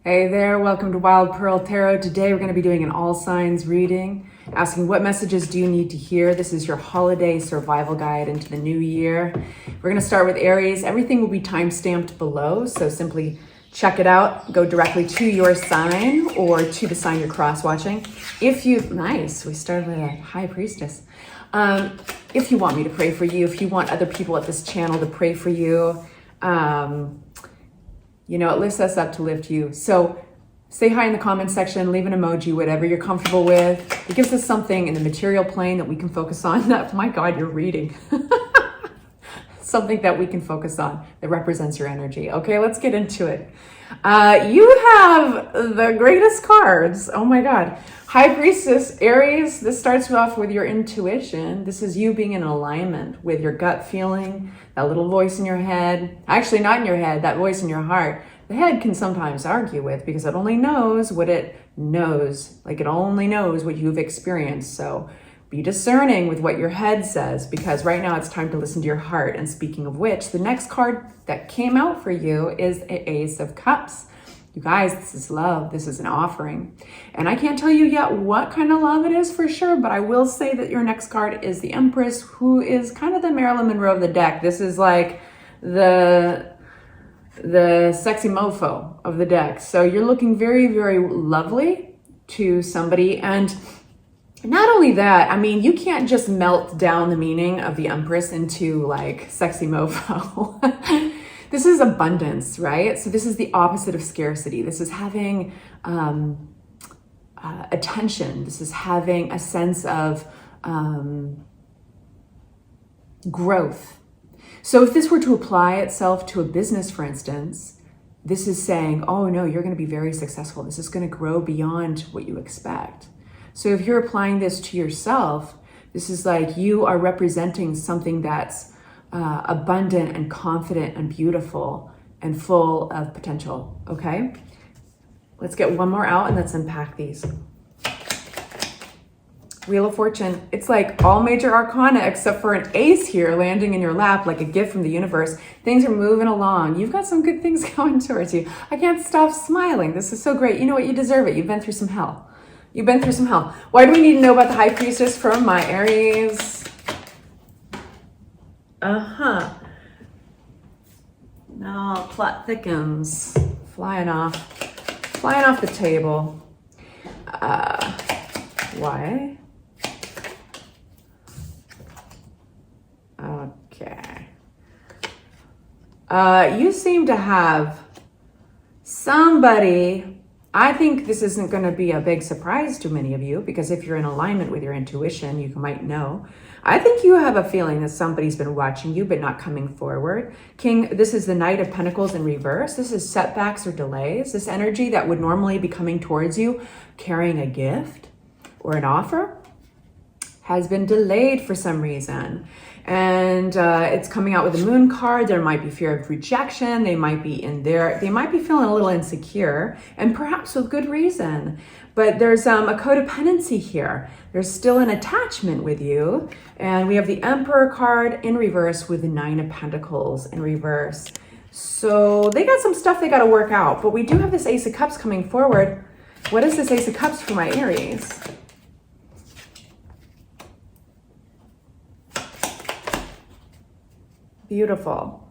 Hey there, welcome to Wild Pearl Tarot. Today we're going to be doing an all signs reading, asking what messages do you need to hear. This is your holiday survival guide into the new year. We're going to start with Aries. Everything will be time-stamped below, so simply check it out. Go directly to your sign or to the sign you're cross-watching. Nice, we started with a High Priestess. If you want me to pray for you, if you want other people at this channel to pray for you, it lifts us up to lift you. So say hi in the comments section, leave an emoji, whatever you're comfortable with. It gives us something in the material plane that we can focus on. That, my God, you're reading. Something that we can focus on that represents your energy. Okay, let's get into it. You have the greatest cards. Oh my God. High Priestess, Aries, this starts off with your intuition. This is you being in alignment with your gut feeling, that little voice in your head. Actually, not in your head, that voice in your heart. The head can sometimes argue with because it only knows what it knows. Like it only knows what you've experienced. So be discerning with what your head says, because right now it's time to listen to your heart. And speaking of which, the next card that came out for you is the Ace of Cups. You guys, this is love. This is an offering. And I can't tell you yet what kind of love it is for sure, but I will say that your next card is the Empress, who is kind of the Marilyn Monroe of the deck. This is like the sexy mofo of the deck. So you're looking very, very lovely to somebody. And not only that, I mean, you can't just melt down the meaning of the Empress into like sexy mofo. This is abundance, right? So this is the opposite of scarcity. This is having attention. This is having a sense of growth. So if this were to apply itself to a business, for instance, this is saying, oh no, you're going to be very successful. This is going to grow beyond what you expect. So if you're applying this to yourself, this is like you are representing something that's abundant and confident and beautiful and full of potential. Okay, let's get one more out and let's unpack these. Wheel of Fortune. It's like all major arcana except for an ace here landing in your lap like a gift from the universe. Things are moving along. You've got some good things going towards you. I can't stop smiling. This is so great. You know what? You deserve it. You've been through some hell. You've been through some hell. Why do we need to know about the High Priestess from my Aries? Now plot thickens. Flying off the table. Why? Okay. You seem to have somebody. I think this isn't going to be a big surprise to many of you, because if you're in alignment with your intuition, you might know. I think you have a feeling that somebody's been watching you but not coming forward. King, this is the Knight of Pentacles in reverse. This is setbacks or delays. This energy that would normally be coming towards you, carrying a gift or an offer, has been delayed for some reason. And it's coming out with the Moon card. There might be fear of rejection. They might be feeling a little insecure, and perhaps with good reason. But there's a codependency here. There's still an attachment with you. And we have the Emperor card in reverse with the Nine of Pentacles in reverse. So they got some stuff they got to work out. But we do have this Ace of Cups coming forward. What is this Ace of Cups for my Aries? Beautiful.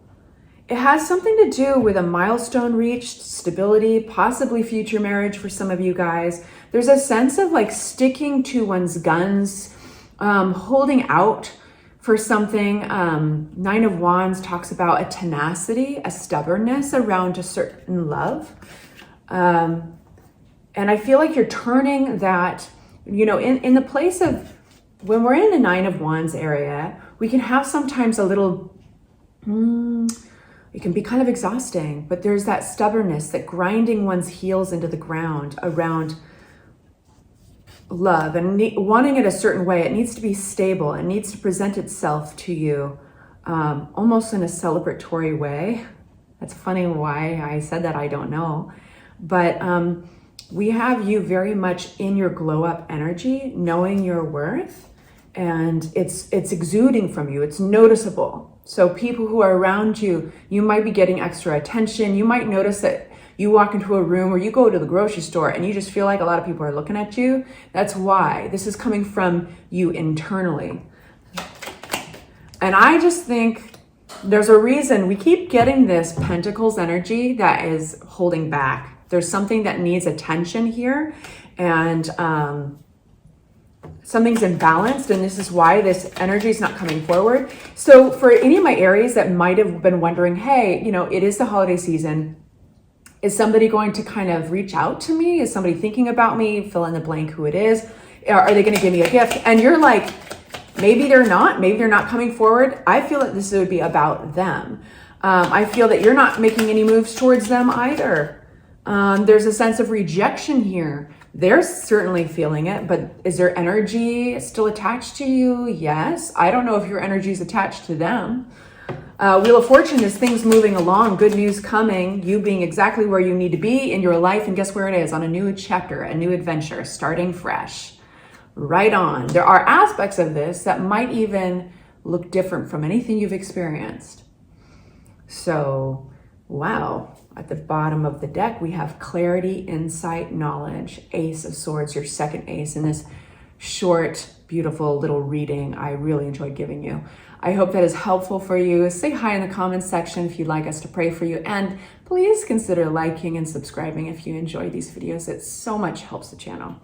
It has something to do with a milestone reached, stability, possibly future marriage for some of you guys. There's a sense of like sticking to one's guns, holding out for something. Nine of Wands talks about a tenacity, a stubbornness around a certain love. And I feel like you're turning that, in the place of, when we're in the Nine of Wands area, we can have sometimes a little, it can be kind of exhausting, but there's that stubbornness, that grinding one's heels into the ground around love and wanting it a certain way. It needs to be stable. It needs to present itself to you almost in a celebratory way. That's funny why I said that, I don't know. But we have you very much in your glow up energy, knowing your worth, and it's exuding from you. It's noticeable. So people who are around you, you might be getting extra attention. You might notice that you walk into a room or you go to the grocery store and you just feel like a lot of people are looking at you. That's why. This is coming from you internally. And I just think there's a reason we keep getting this Pentacles energy that is holding back. There's something that needs attention here, and something's imbalanced, and this is why this energy is not coming forward. So for any of my Aries that might have been wondering, hey, you know, it is the holiday season. Is somebody going to kind of reach out to me? Is somebody thinking about me? Fill in the blank who it is. Are they going to give me a gift? And you're like, maybe they're not. Maybe they're not coming forward. I feel that this would be about them. I feel that you're not making any moves towards them either. There's a sense of rejection here. They're certainly feeling it, but is their energy still attached to you? Yes. I don't know if your energy is attached to them. Wheel of Fortune is things moving along, good news coming, you being exactly where you need to be in your life. And guess where it is? On a new chapter, a new adventure, starting fresh. Right on. There are aspects of this that might even look different from anything you've experienced. So, wow. At the bottom of the deck, we have clarity, insight, knowledge, Ace of Swords, your second ace in this short, beautiful little reading I really enjoyed giving you. I hope that is helpful for you. Say hi in the comments section if you'd like us to pray for you. And please consider liking and subscribing if you enjoy these videos. It so much helps the channel.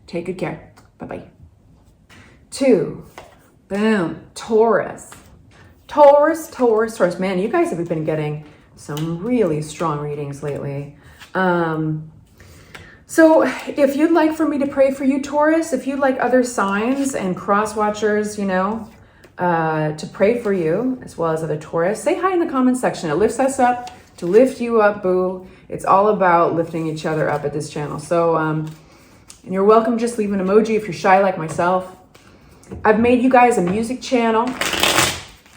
Take good care. Bye-bye. 2. Boom. Taurus. Taurus. Man, you guys have been getting some really strong readings lately. So if you'd like for me to pray for you, Taurus, if you'd like other signs and cross watchers, you know, to pray for you, as well as other Taurus, say hi in the comment section. It lifts us up to lift you up, boo. It's all about lifting each other up at this channel. So, and you're welcome. Just leave an emoji if you're shy like myself. I've made you guys a music channel.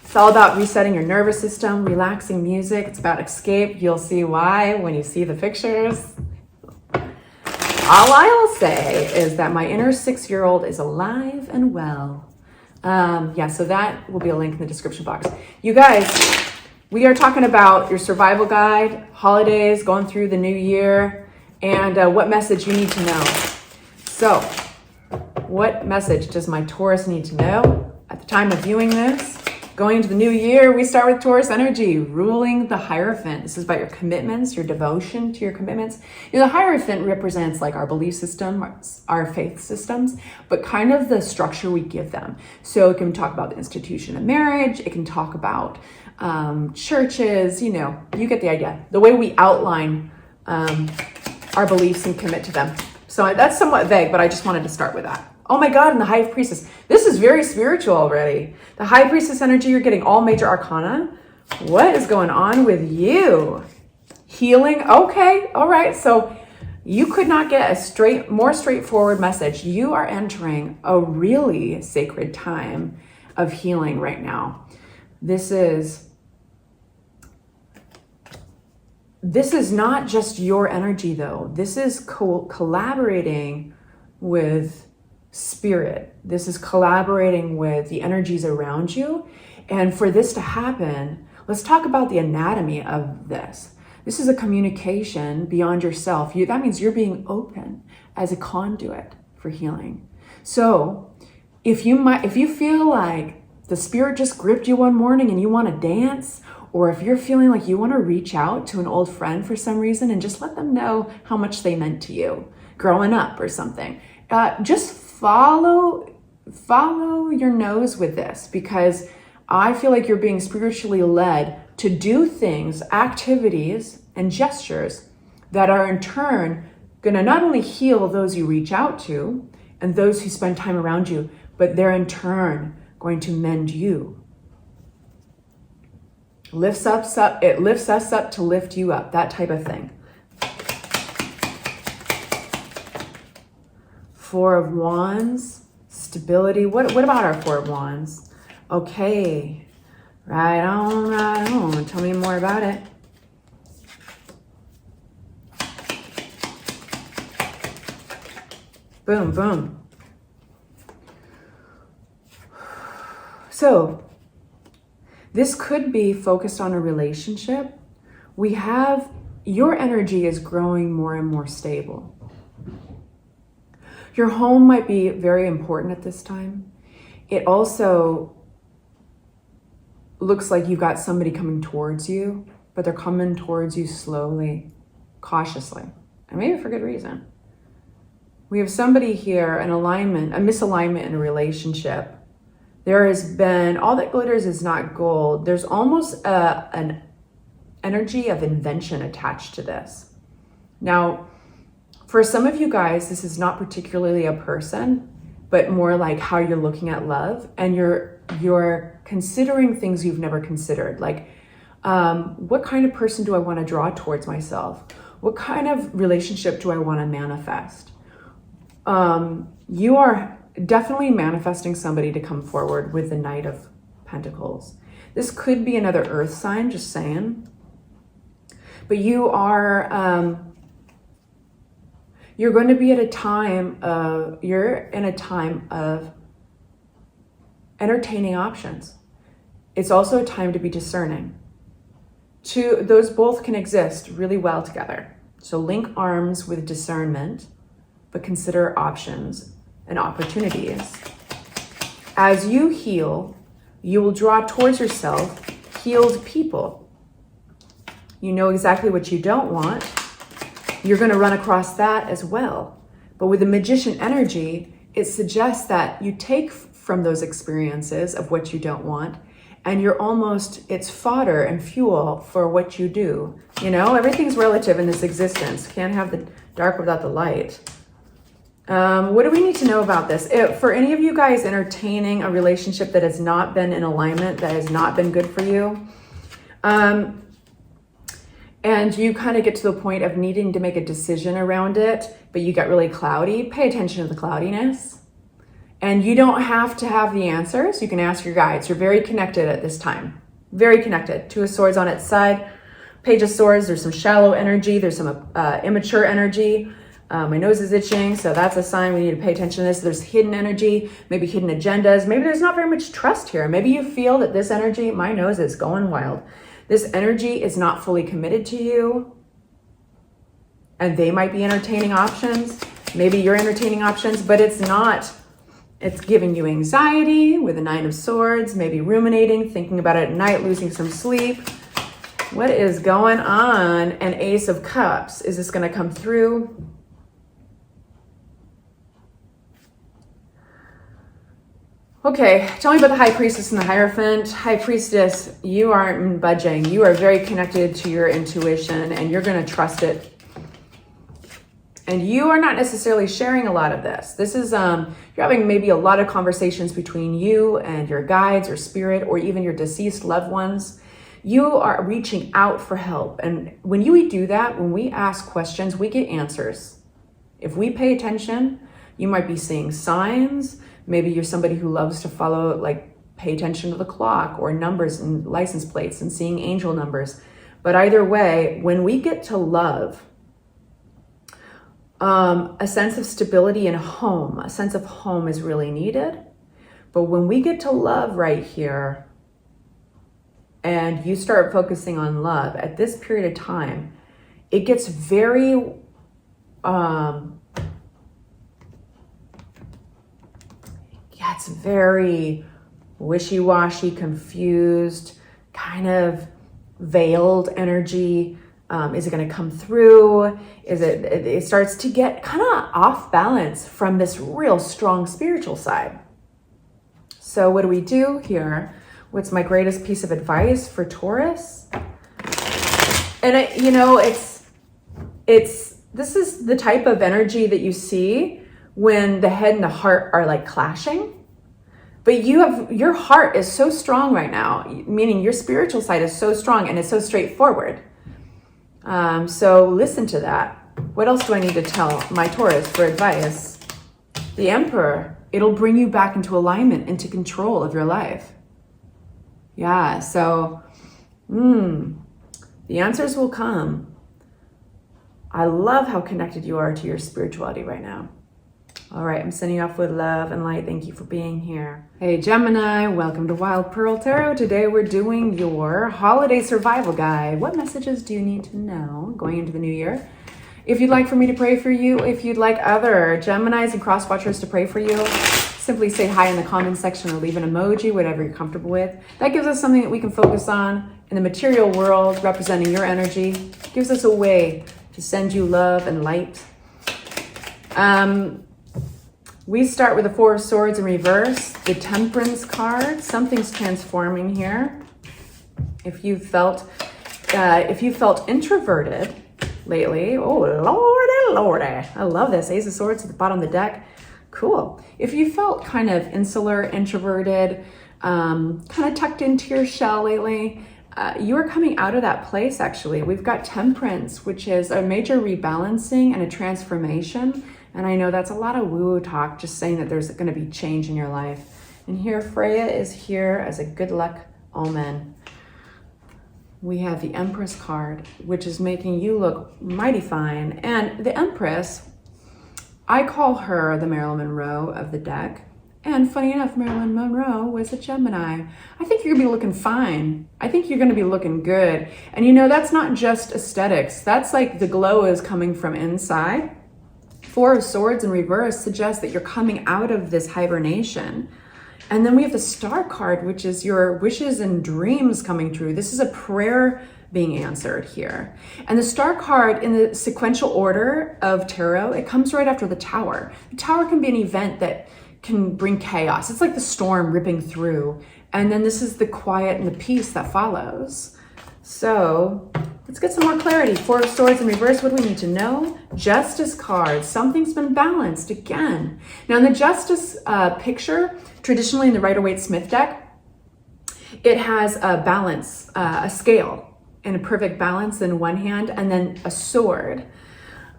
It's all about resetting your nervous system, relaxing music. It's about escape. You'll see why when you see the pictures. All I'll say is that my inner 6-year-old is alive and well. Yeah, so that will be a link in the description box. You guys, we are talking about your survival guide, holidays, going through the new year, and what message you need to know. So, what message does my Taurus need to know at the time of viewing this? Going into the new year, we start with Taurus energy, ruling the Hierophant. This is about your commitments, your devotion to your commitments. You know, the Hierophant represents like our belief system, our faith systems, but kind of the structure we give them. So it can talk about the institution of marriage. It can talk about churches, you know, you get the idea. The way we outline our beliefs and commit to them. So that's somewhat vague, but I just wanted to start with that. Oh my God, and the High Priestess. This is very spiritual already. The High Priestess energy, you're getting all major arcana. What is going on with you? Healing, okay, all right. So you could not get a more straightforward message. You are entering a really sacred time of healing right now. This is not just your energy though. This is collaborating with Spirit. This is collaborating with the energies around you. And for this to happen, let's talk about the anatomy of this. This is a communication beyond yourself. That means you're being open as a conduit for healing. So if you feel like the Spirit just gripped you one morning and you want to dance, or if you're feeling like you want to reach out to an old friend for some reason and just let them know how much they meant to you growing up or something, just follow your nose with this, because I feel like you're being spiritually led to do things, activities, and gestures that are in turn going to not only heal those you reach out to and those who spend time around you, but they're in turn going to mend you. It lifts us up to lift you up, that type of thing. 4 of Wands, stability. What about our 4 of Wands? Okay, right on. Tell me more about it. Boom, boom. So, this could be focused on a relationship. We have your energy is growing more and more stable. Your home might be very important at this time. It also looks like you've got somebody coming towards you, but they're coming towards you slowly, cautiously, and maybe for good reason. We have somebody here, an alignment, a misalignment in a relationship. There has been, all that glitters is not gold. There's almost an energy of invention attached to this. Now, for some of you guys, this is not particularly a person, but more like how you're looking at love, and you're considering things you've never considered. Like, what kind of person do I want to draw towards myself? What kind of relationship do I want to manifest? You are definitely manifesting somebody to come forward with the Knight of Pentacles. This could be another earth sign, just saying. But you are, you're going to be at a time of, you're in a time of entertaining options. It's also a time to be discerning. Those both can exist really well together. So link arms with discernment, but consider options and opportunities. As you heal, you will draw towards yourself healed people. You know exactly what you don't want. You're going to run across that as well. But with the Magician energy, it suggests that you take from those experiences of what you don't want, and you're almost, it's fodder and fuel for what you do. You know, everything's relative in this existence. Can't have the dark without the light. What do we need to know about this? For any of you guys entertaining a relationship that has not been in alignment, that has not been good for you, and you kind of get to the point of needing to make a decision around it, but you get really cloudy, pay attention to the cloudiness. And you don't have to have the answers. You can ask your guides. You're very connected at this time. Very connected. Two of Swords on its side. Page of Swords, there's some shallow energy. There's some immature energy. My nose is itching, so that's a sign we need to pay attention to this. There's hidden energy, maybe hidden agendas. Maybe there's not very much trust here. Maybe you feel that this energy, my nose is going wild. This energy is not fully committed to you, and they might be entertaining options. Maybe you're entertaining options, but it's not. It's giving you anxiety with the Nine of Swords, maybe ruminating, thinking about it at night, losing some sleep. What is going on? An Ace of Cups. Is this going to come through? Okay, tell me about the High Priestess and the Hierophant. High Priestess, you aren't budging. You are very connected to your intuition, and you're going to trust it. And you are not necessarily sharing a lot of this. This is, you're having maybe a lot of conversations between you and your guides or spirit, or even your deceased loved ones. You are reaching out for help. And when you do that, when we ask questions, we get answers. If we pay attention, you might be seeing signs. Maybe you're somebody who loves to follow, like pay attention to the clock or numbers and license plates and seeing angel numbers. But either way, when we get to love, a sense of stability in a home, a sense of home is really needed. But when we get to love right here, and you start focusing on love at this period of time, it gets very, it's very wishy-washy, confused, kind of veiled energy. Is it going to come through? It starts to get kind of off balance from this real strong spiritual side. So what do we do here? What's my greatest piece of advice for Taurus? And this is the type of energy that you see when the head and the heart are like clashing. But your heart is so strong right now, meaning your spiritual side is so strong and it's so straightforward. So listen to that. What else do I need to tell my Taurus for advice? The Emperor, it'll bring you back into alignment, into control of your life. Yeah, so the answers will come. I love how connected you are to your spirituality right now. All right, I'm sending you off with love and light. Thank you for being here. Hey, Gemini, welcome to Wild Pearl Tarot. Today we're doing your holiday survival guide. What messages do you need to know going into the new year? If you'd like for me to pray for you, if you'd like other Geminis and cross-watchers to pray for you, simply say hi in the comments section or leave an emoji, whatever you're comfortable with. That gives us something that we can focus on in the material world, representing your energy. It gives us a way to send you love and light. We start with the Four of Swords in reverse, the Temperance card. Something's transforming here. If you felt introverted lately, oh lordy, I love this. Ace of Swords at the bottom of the deck. Cool. If you felt kind of insular, introverted, kind of tucked into your shell lately, you are coming out of that place, actually. We've got Temperance, which is a major rebalancing and a transformation. And I know that's a lot of woo-woo talk, just saying that there's going to be change in your life. And here, Freya is here as a good luck omen. We have the Empress card, which is making you look mighty fine. And the Empress, I call her the Marilyn Monroe of the deck. And funny enough, Marilyn Monroe was a Gemini. I think you're going to be looking fine. I think you're going to be looking good. And you know, that's not just aesthetics. That's like the glow is coming from inside. Four of Swords in reverse suggests that you're coming out of this hibernation. And then we have the Star card, which is your wishes and dreams coming true. This is a prayer being answered here. And the Star card in the sequential order of tarot, it comes right after the Tower. The Tower can be an event that can bring chaos. It's like the storm ripping through. And then this is the quiet and the peace that follows. So let's get some more clarity. Four of Swords in reverse, what do we need to know? Justice card, something's been balanced again. Now in the Justice picture, traditionally in the Rider-Waite-Smith deck, it has a balance, a scale in a perfect balance in one hand, and then a sword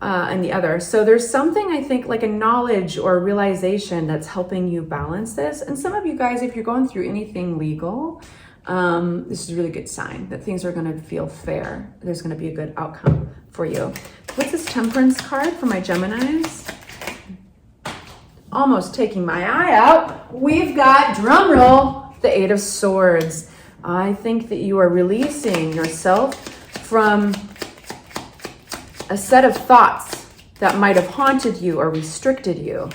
in the other. So there's something, I think, like a knowledge or a realization that's helping you balance this. And some of you guys, if you're going through anything legal, this is a really good sign that things are going to feel fair. There's going to be a good outcome for you. What's this Temperance card for my Geminis? Almost taking my eye out. We've got, drum roll, the Eight of Swords. I think that you are releasing yourself from a set of thoughts that might have haunted you or restricted you.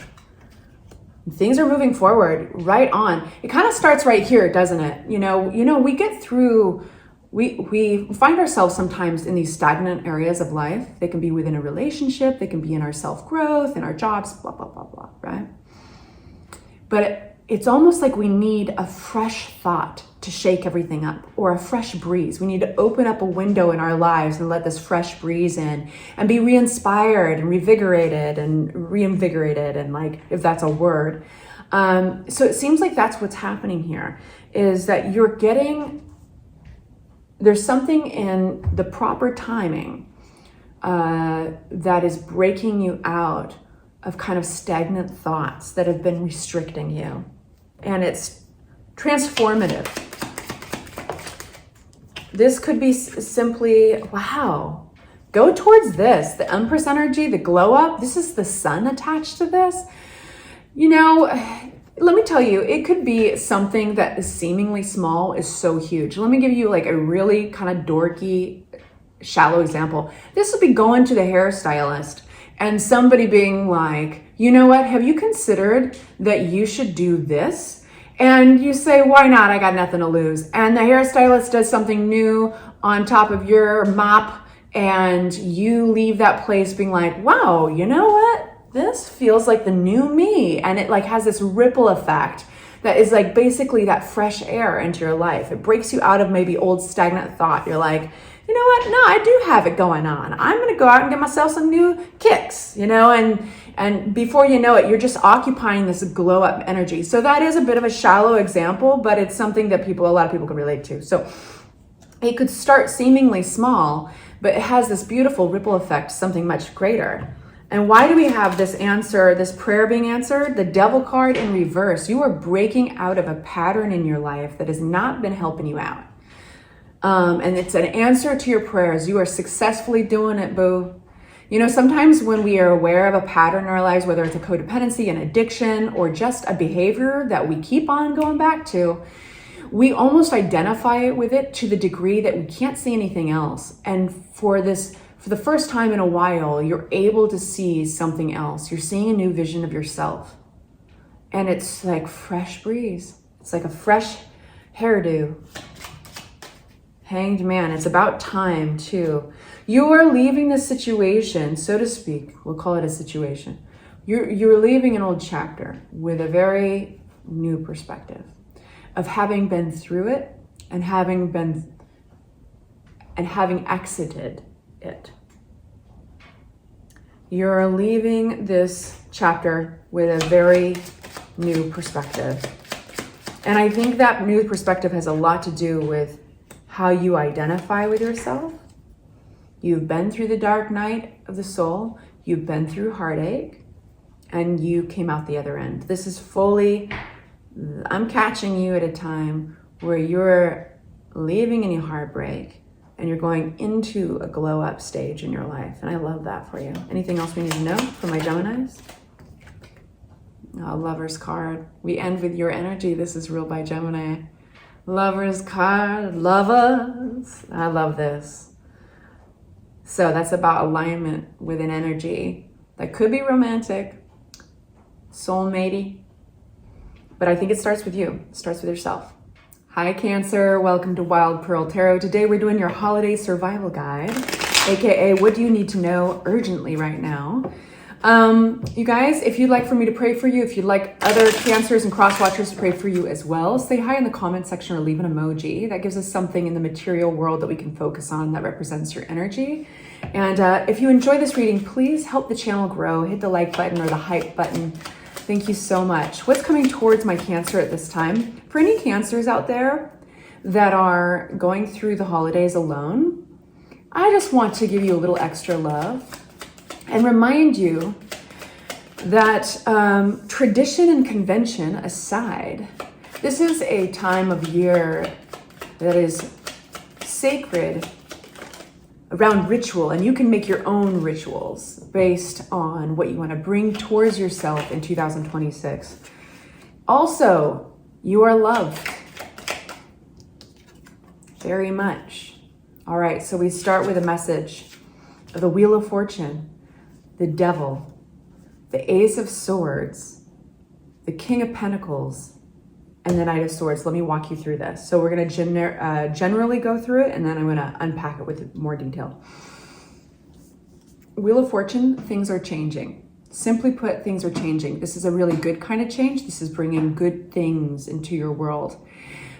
Things are moving forward, right on. It kind of starts right here, doesn't it? You know, we get through, we find ourselves sometimes in these stagnant areas of life. They can be within a relationship, they can be in our self-growth, in our jobs, blah, blah, blah, blah, right? But it's almost like we need a fresh thought to shake everything up, or a fresh breeze. We need to open up a window in our lives and let this fresh breeze in and be re-inspired and revigorated and reinvigorated, and like, if that's a word. So it seems like that's what's happening here, is that you're getting, there's something in the proper timing that is breaking you out of kind of stagnant thoughts that have been restricting you. And it's transformative. This could be simply, wow, go towards this. The Empress energy, the glow up, this is the sun attached to this. You know, let me tell you, it could be something that is seemingly small is so huge. Let me give you like a really kind of dorky, shallow example. This would be going to the hairstylist and somebody being like, you know what, have you considered that you should do this? And you say, why not? I got nothing to lose. And the hairstylist does something new on top of your mop, and you leave that place being like, wow, you know what? This feels like the new me. And it like has this ripple effect that is like basically that fresh air into your life. It breaks you out of maybe old stagnant thought. You're like, you know what? No, I do have it going on. I'm going to go out and get myself some new kicks, you know, and before you know it, you're just occupying this glow up energy. So that is a bit of a shallow example, but it's something that a lot of people can relate to. So it could start seemingly small, but it has this beautiful ripple effect, something much greater. And why do we have this answer, this prayer being answered? The Devil card in reverse. You are breaking out of a pattern in your life that has not been helping you out. And it's an answer to your prayers. You are successfully doing it, boo. You know, sometimes when we are aware of a pattern in our lives, whether it's a codependency, an addiction, or just a behavior that we keep on going back to, we almost identify with it to the degree that we can't see anything else. And for the first time in a while, you're able to see something else. You're seeing a new vision of yourself. And it's like fresh breeze. It's like a fresh hairdo. Hanged man. It's about time too. You are leaving the situation, so to speak. We'll call it a situation. You're leaving an old chapter with a very new perspective of having been through it and having exited it. You're leaving this chapter with a very new perspective. And I think that new perspective has a lot to do with how you identify with yourself. You've been through the dark night of the soul. You've been through heartache, and you came out the other end. This is fully, I'm catching you at a time where you're leaving any heartbreak and you're going into a glow up stage in your life. And I love that for you. Anything else we need to know for my Geminis? Oh, Lover's card. We end with your energy. This is real by Gemini. Lover's card, lovers. I love this. So that's about alignment with an energy that could be romantic, soulmatey, but I think it starts with you. It starts with yourself. Hi, Cancer. Welcome to Wild Pearl Tarot. Today we're doing your holiday survival guide, aka what do you need to know urgently right now. You guys, if you'd like for me to pray for you, if you'd like other Cancers and cross watchers to pray for you as well, say hi in the comment section or leave an emoji. That gives us something in the material world that we can focus on that represents your energy. And if you enjoy this reading, please help the channel grow. Hit the like button or the hype button. Thank you so much. What's coming towards my Cancer at this time? For any Cancers out there that are going through the holidays alone, I just want to give you a little extra love and remind you that tradition and convention aside, this is a time of year that is sacred around ritual, and you can make your own rituals based on what you want to bring towards yourself in 2026. Also, you are loved very much. All right, so we start with a message of the Wheel of Fortune, the Devil, the Ace of Swords, the King of Pentacles, and the Knight of Swords. Let me walk you through this. So we're going to generally go through it, and then I'm going to unpack it with more detail. Wheel of Fortune, things are changing. Simply put, things are changing. This is a really good kind of change. This is bringing good things into your world.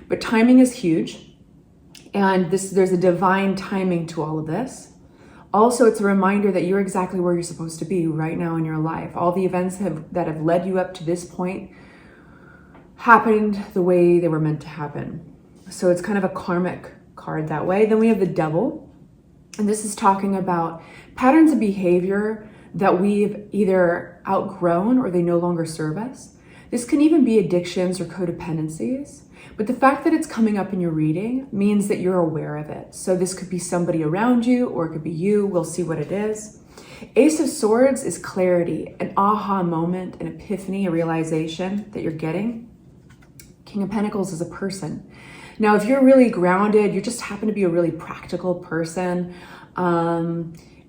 But timing is huge, and there's a divine timing to all of this. Also, it's a reminder that you're exactly where you're supposed to be right now in your life. All the events that have led you up to this point happened the way they were meant to happen. So it's kind of a karmic card that way. Then we have the Devil, and this is talking about patterns of behavior that we've either outgrown or they no longer serve us. This can even be addictions or codependencies. But the fact that it's coming up in your reading means that you're aware of it. So this could be somebody around you, or it could be you. We'll see what it is. Ace of Swords is clarity, an aha moment, an epiphany, a realization that you're getting. King of Pentacles is a person. Now, if you're really grounded, you just happen to be a really practical person.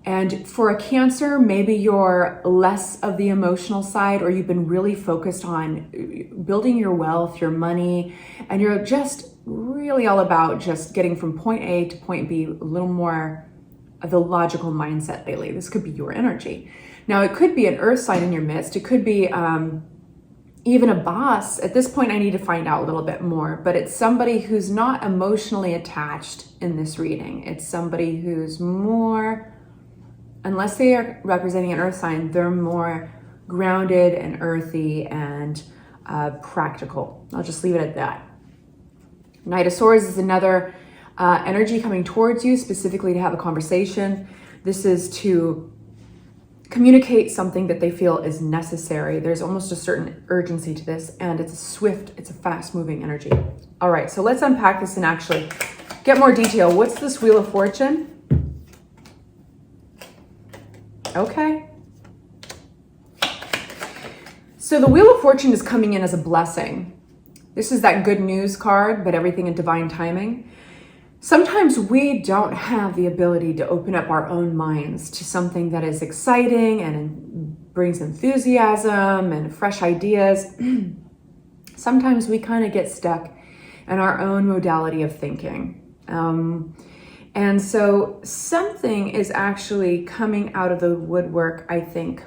And for a Cancer, maybe you're less of the emotional side, or you've been really focused on building your wealth, your money, and you're just really all about just getting from point A to point B, a little more of the logical mindset lately. This could be your energy. Now, it could be an earth sign in your midst. It could be even a boss. At this point, I need to find out a little bit more, but it's somebody who's not emotionally attached in this reading. It's somebody who's more, unless they are representing an earth sign, they're more grounded and earthy and practical. I'll just leave it at that. Knight of Swords is another energy coming towards you, specifically to have a conversation. This is to communicate something that they feel is necessary. There's almost a certain urgency to this, and it's a swift, it's a fast-moving energy. All right, so let's unpack this and actually get more detail. What's this Wheel of Fortune? Okay. So the Wheel of Fortune is coming in as a blessing. This is that good news card, but everything in divine timing. Sometimes we don't have the ability to open up our own minds to something that is exciting and brings enthusiasm and fresh ideas. Sometimes we kind of get stuck in our own modality of thinking. And so something is actually coming out of the woodwork, I think,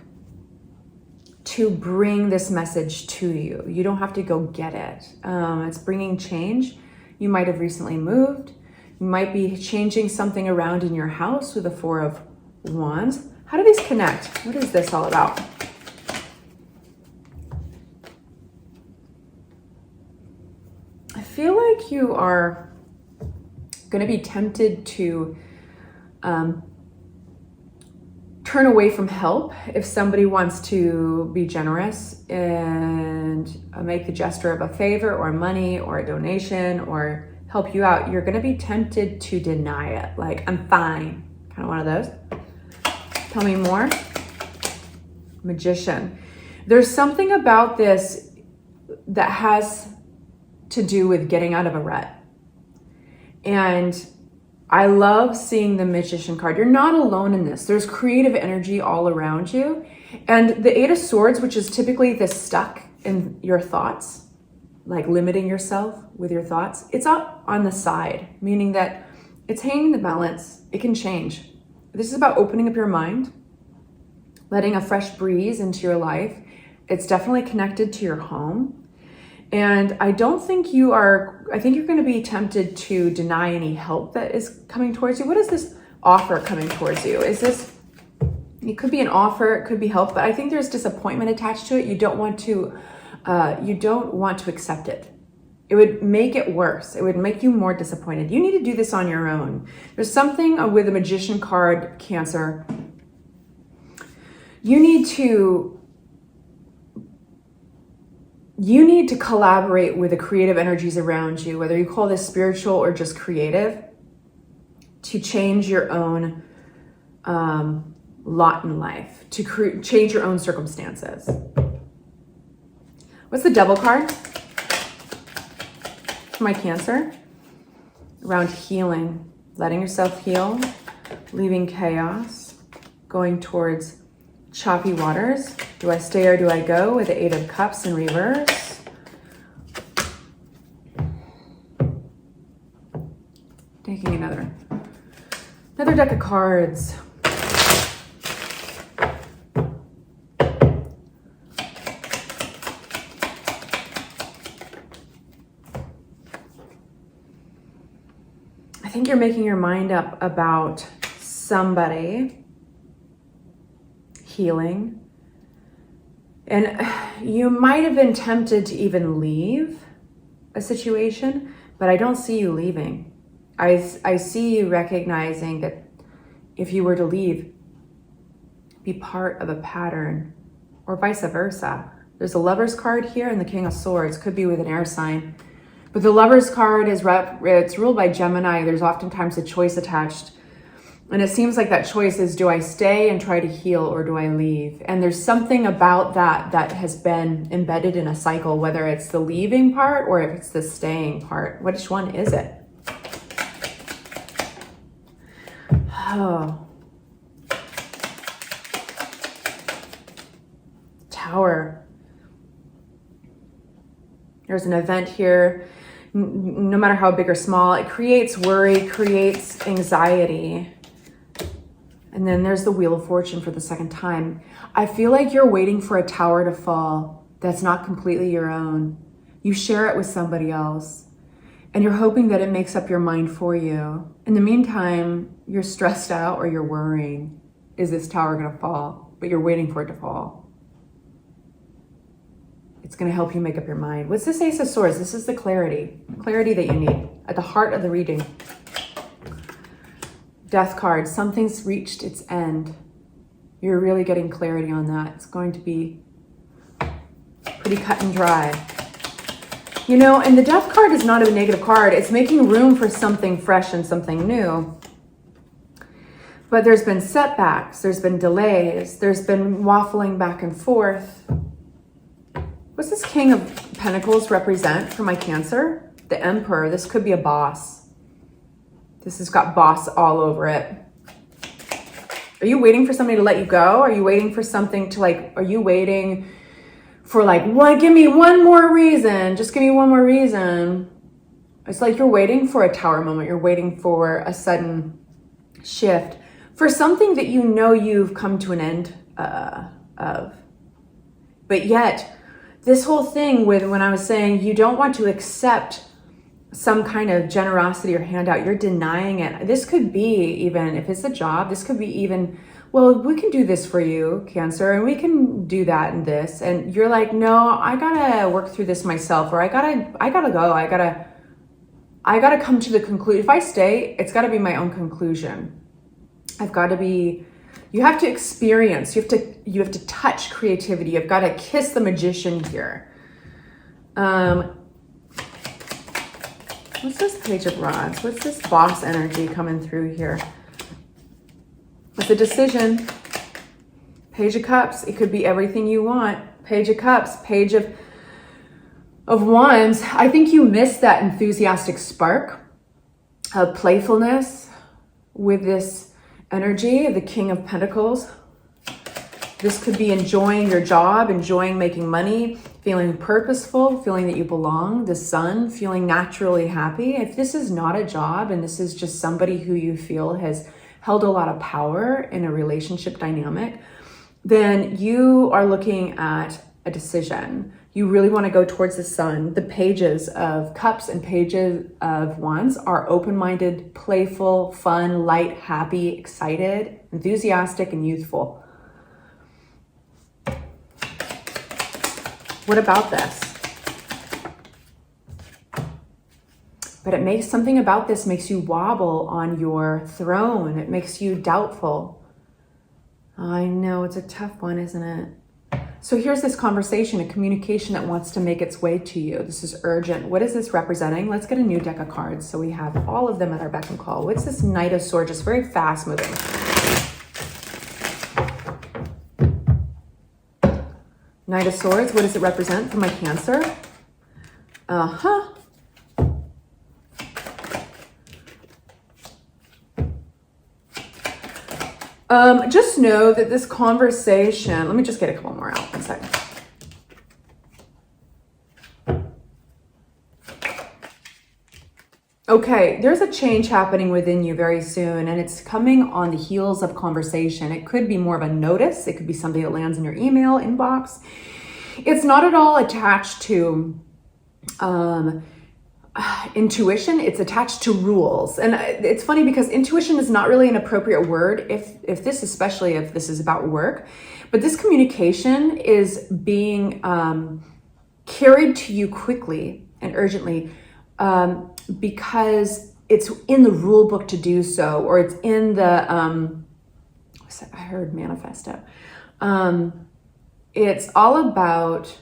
to bring this message to you. You don't have to go get it. It's bringing change. You might have recently moved. You might be changing something around in your house with the Four of Wands. How do these connect? What is this all about? I feel like you are going to be tempted to turn away from help if somebody wants to be generous and make the gesture of a favor or money or a donation or help you out. You're going to be tempted to deny it. Like, I'm fine. Kind of one of those. Tell me more. Magician. There's something about this that has to do with getting out of a rut. And I love seeing the Magician card. You're not alone in this. There's creative energy all around you. And the Eight of Swords, which is typically this stuck in your thoughts, like limiting yourself with your thoughts, it's up on the side, meaning that it's hanging the balance. It can change. This is about opening up your mind, letting a fresh breeze into your life. It's definitely connected to your home. And I don't think you are, I think you're going to be tempted to deny any help that is coming towards you. What is this offer coming towards you? Is this, it could be an offer, it could be help, but I think there's disappointment attached to it. You don't want to accept it. It would make it worse. It would make you more disappointed. You need to do this on your own. There's something with the Magician card, Cancer. You need to collaborate with the creative energies around you, whether you call this spiritual or just creative, to change your own lot in life, to change your own circumstances. What's the Devil card for my Cancer? Around healing, letting yourself heal, leaving chaos, going towards choppy waters. Do I stay or do I go? With the Eight of Cups in reverse. Taking another deck of cards. I think you're making your mind up about somebody healing. And you might have been tempted to even leave a situation, but I don't see you leaving. I see you recognizing that if you were to leave, be part of a pattern, or vice versa. There's a Lover's card here and the King of Swords. Could be with an air sign. But the Lover's card is it's ruled by Gemini. There's oftentimes a choice attached. And it seems like that choice is, do I stay and try to heal or do I leave? And there's something about that has been embedded in a cycle, whether it's the leaving part or if it's the staying part. Which one is it? Oh. Tower. There's an event here. No matter how big or small, it creates worry, creates anxiety. And then there's the Wheel of Fortune for the second time. I feel like you're waiting for a tower to fall that's not completely your own. You share it with somebody else, and you're hoping that it makes up your mind for you. In the meantime, you're stressed out or you're worrying. Is this tower going to fall? But you're waiting for it to fall. It's going to help you make up your mind. What's this Ace of Swords? This is the clarity that you need at the heart of the reading. Death card, something's reached its end. You're really getting clarity on that. It's going to be pretty cut and dry. You know, and the Death card is not a negative card. It's making room for something fresh and something new. But there's been setbacks, there's been delays, there's been waffling back and forth. What's this King of Pentacles represent for my Cancer? The Emperor. This could be a boss. This has got boss all over it. Are you waiting for somebody to let you go? Are you waiting for something to like, are you waiting for like, what? Give me one more reason. Just give me one more reason. It's like you're waiting for a Tower moment. You're waiting for a sudden shift for something that you know you've come to an end of. But yet, this whole thing with when I was saying you don't want to accept some kind of generosity or handout, you're denying it. This could be even, if it's a job, this could be even, well, we can do this for you, Cancer, and we can do that and this. And you're like, no, I gotta work through this myself, or I gotta go. I gotta come to the conclusion. If I stay, it's gotta be my own conclusion. I've gotta be, you have to experience, you have to touch creativity. You've got to kiss the magician here. What's this Page of Rods? What's this boss energy coming through here? It's a decision. Page of Cups. It could be everything you want. Page of Cups. Page of Wands. I think you missed that enthusiastic spark of playfulness with this energy of the King of Pentacles. This could be enjoying your job, enjoying making money, feeling purposeful, feeling that you belong, the Sun, feeling naturally happy. If this is not a job and this is just somebody who you feel has held a lot of power in a relationship dynamic, then you are looking at a decision. You really want to go towards the Sun. The Pages of Cups and Pages of Wands are open-minded, playful, fun, light, happy, excited, enthusiastic, and youthful. What about this? But it makes something about this makes you wobble on your throne. It makes you doubtful. I know it's a tough one, isn't it? So here's this conversation, a communication that wants to make its way to you. This is urgent. What is this representing? Let's get a new deck of cards so we have all of them at our beck and call. What's this Knight of Swords? Just very fast moving. Knight of Swords, what does it represent for my Cancer? Just know that this conversation, let me just get a couple more out. 1 second. Okay, there's a change happening within you very soon, and it's coming on the heels of conversation. It could be more of a notice. It could be something that lands in your email inbox. It's not at all attached to intuition. It's attached to rules. And it's funny because intuition is not really an appropriate word if this, especially if this is about work. But this communication is being carried to you quickly and urgently because it's in the rule book to do so, or it's in the, I heard manifesto. It's all about,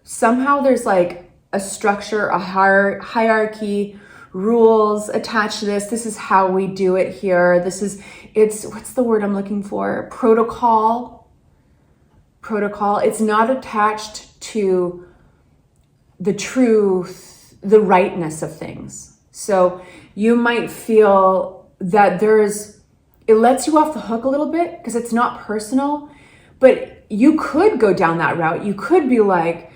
somehow there's like a structure, a hierarchy, rules attached to this. This is how we do it here. It's, what's the word I'm looking for? Protocol. It's not attached to the truth, the rightness of things. So you might feel that it lets you off the hook a little bit because it's not personal, but you could go down that route. You could be like,